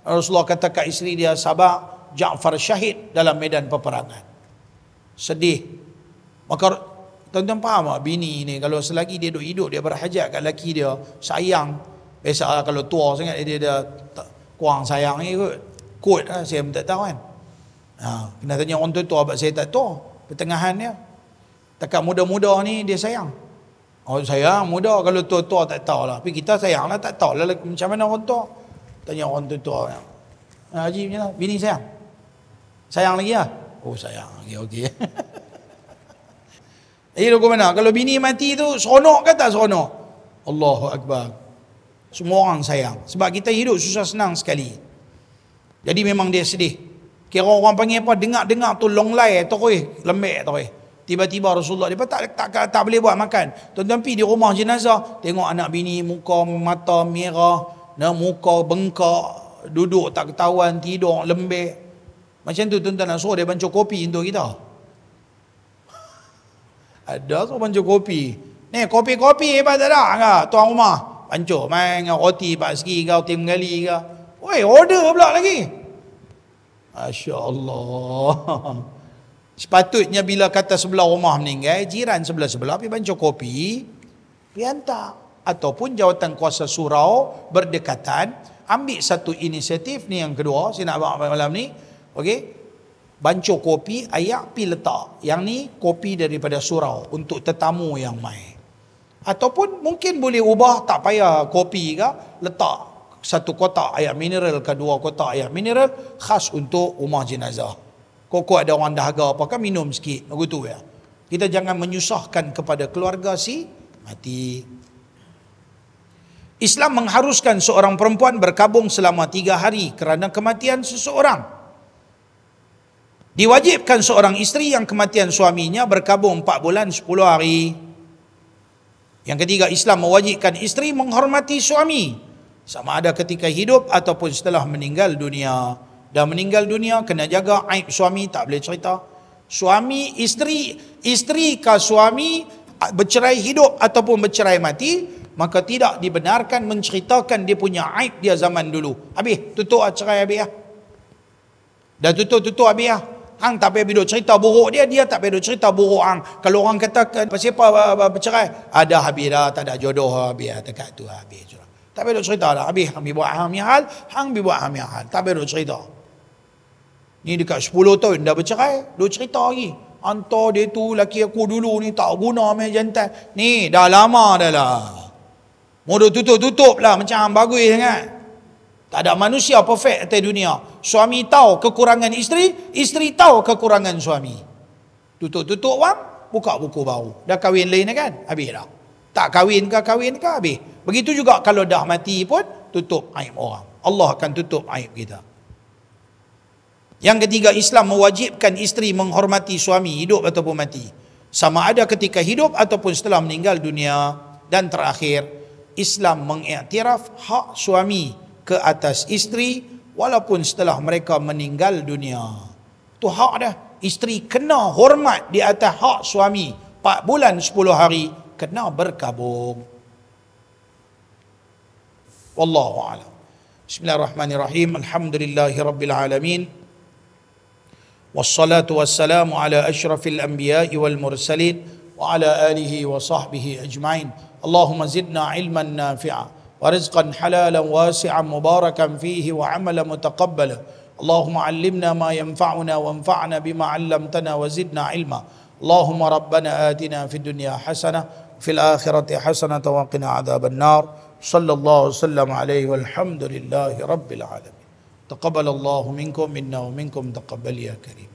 Rasulullah kata kat isteri dia, sabar, Ja'far syahid dalam medan peperangan. Sedih. Maka tuan-tuan faham tak, bini ni kalau selagi dia duduk hidup, dia berhajat kat laki dia, sayang. Biasalah kalau tua sangat dia kurang sayang ni kot lah, saya pun tak tahu kan. Kena tanya orang tua, abang saya tak tahu pertengahan dia. Takat muda-muda ni dia sayang. Oh sayang muda, kalau tua-tua tak tahu lah. Tapi kita sayang lah, tak tahu lah macam mana orang tua. Tanya orang tua-tua. Haji macam mana? Bini sayang? Sayang lagi lah? Oh sayang, okey. Jadi lagu mana? Kalau bini mati tu seronok ke tak seronok? Allahu Akbar. Semua orang sayang. Sebab kita hidup susah senang sekali. Jadi memang dia sedih. Kira orang panggil apa? Dengar-dengar tu long lay terus lembek terus. Tiba-tiba Rasulullah dia tak boleh buat makan. Tuan-tuan pergi di rumah jenazah, tengok anak bini muka mata merah, muka bengkak, duduk tak ketahuan, tidur lembek. Macam tu tuan-tuan nak suruh dia bancuh kopi untuk kita. Ada suruh bancuh kopi. Ni kopi-kopi hebat tak ada ke tuan rumah? Bancuh main dengan roti 4 segi ke, roti menggali ke. Oi, order pula lagi. Masya-Allah. Sepatutnya bila kata sebelah rumah meninggal, jiran sebelah-sebelah pergi bancuh kopi, pergi hantar. Ataupun jawatan kuasa surau berdekatan, ambil satu inisiatif ni yang kedua, saya nak buat malam ni, okey, bancuh kopi, ayak pergi letak. Yang ni kopi daripada surau untuk tetamu yang mai. Ataupun mungkin boleh ubah, tak payah kopi ke, letak satu kotak air mineral ke 2 kotak air mineral khas untuk rumah jenazah. Kok ada orang dahaga apa kan minum sikit begitu ya. Kita jangan menyusahkan kepada keluarga si mati. Islam mengharuskan seorang perempuan berkabung selama 3 hari kerana kematian seseorang. Diwajibkan seorang isteri yang kematian suaminya berkabung 4 bulan 10 hari. Yang ketiga, Islam mewajibkan isteri menghormati suami sama ada ketika hidup ataupun setelah meninggal dunia. Dah meninggal dunia, kena jaga aib suami, tak boleh cerita. Suami, isteri ke suami bercerai hidup ataupun bercerai mati, maka tidak dibenarkan menceritakan dia punya aib dia zaman dulu. Habis, tutup cerai habis lah. Dah tutup habis lah. Hang tak payah duk cerita buruk dia, dia tak payah duk cerita buruk hang. Kalau orang kata pasal apa bercerai, ada habis dah, tak ada jodoh habis dekat tu habis. Tak payah duk cerita dah. Habis hang buat hang hal, hang buat hang hal. Tak payah duk cerita. Ni dekat 10 tahun dah bercerai, duk cerita lagi. Hantar dia tu laki aku dulu ni tak guna main jantan. Ni dah lama dah lah. Mau duk tutup lah macam hang bagus sangat. Tak ada manusia perfect atas dunia. Suami tahu kekurangan isteri, isteri tahu kekurangan suami. Tutup wang, buka buku baru. Dah kahwin lain kan? Habis dah. Tak kahwin ke habis. Begitu juga kalau dah mati pun tutup aib orang. Allah akan tutup aib kita. Yang ketiga, Islam mewajibkan isteri menghormati suami hidup ataupun mati. Sama ada ketika hidup ataupun setelah meninggal dunia. Dan terakhir, Islam mengiktiraf hak suami ke atas isteri walaupun setelah mereka meninggal dunia. Itu hak dah. Isteri kena hormat di atas hak suami. 4 bulan 10 hari kena berkabung. Wallahu a'lam. Bismillahirrahmanirrahim. Alhamdulillahirabbil alamin. Wassalatu wassalamu ala asyrafil anbiya'i wal mursalin wa ala alihi wa sahbihi ajma'in. Allahumma zidna ilman nafi'a wa rizqan halalan wasi'an mubarakan fihi wa amalan mutaqabbala. Allahumma 'allimna ma yanfa'una wanfa'na bima 'allamtana wa zidna ilma. Allahumma rabbana atina fid dunya hasanah fil akhirati hasanah wa qina adzaban nar. Sallallahu sallam alaihi walhamdulillahi rabbil alamin. Taqabbalallahu minkum minna wa minkum taqabbal ya karim.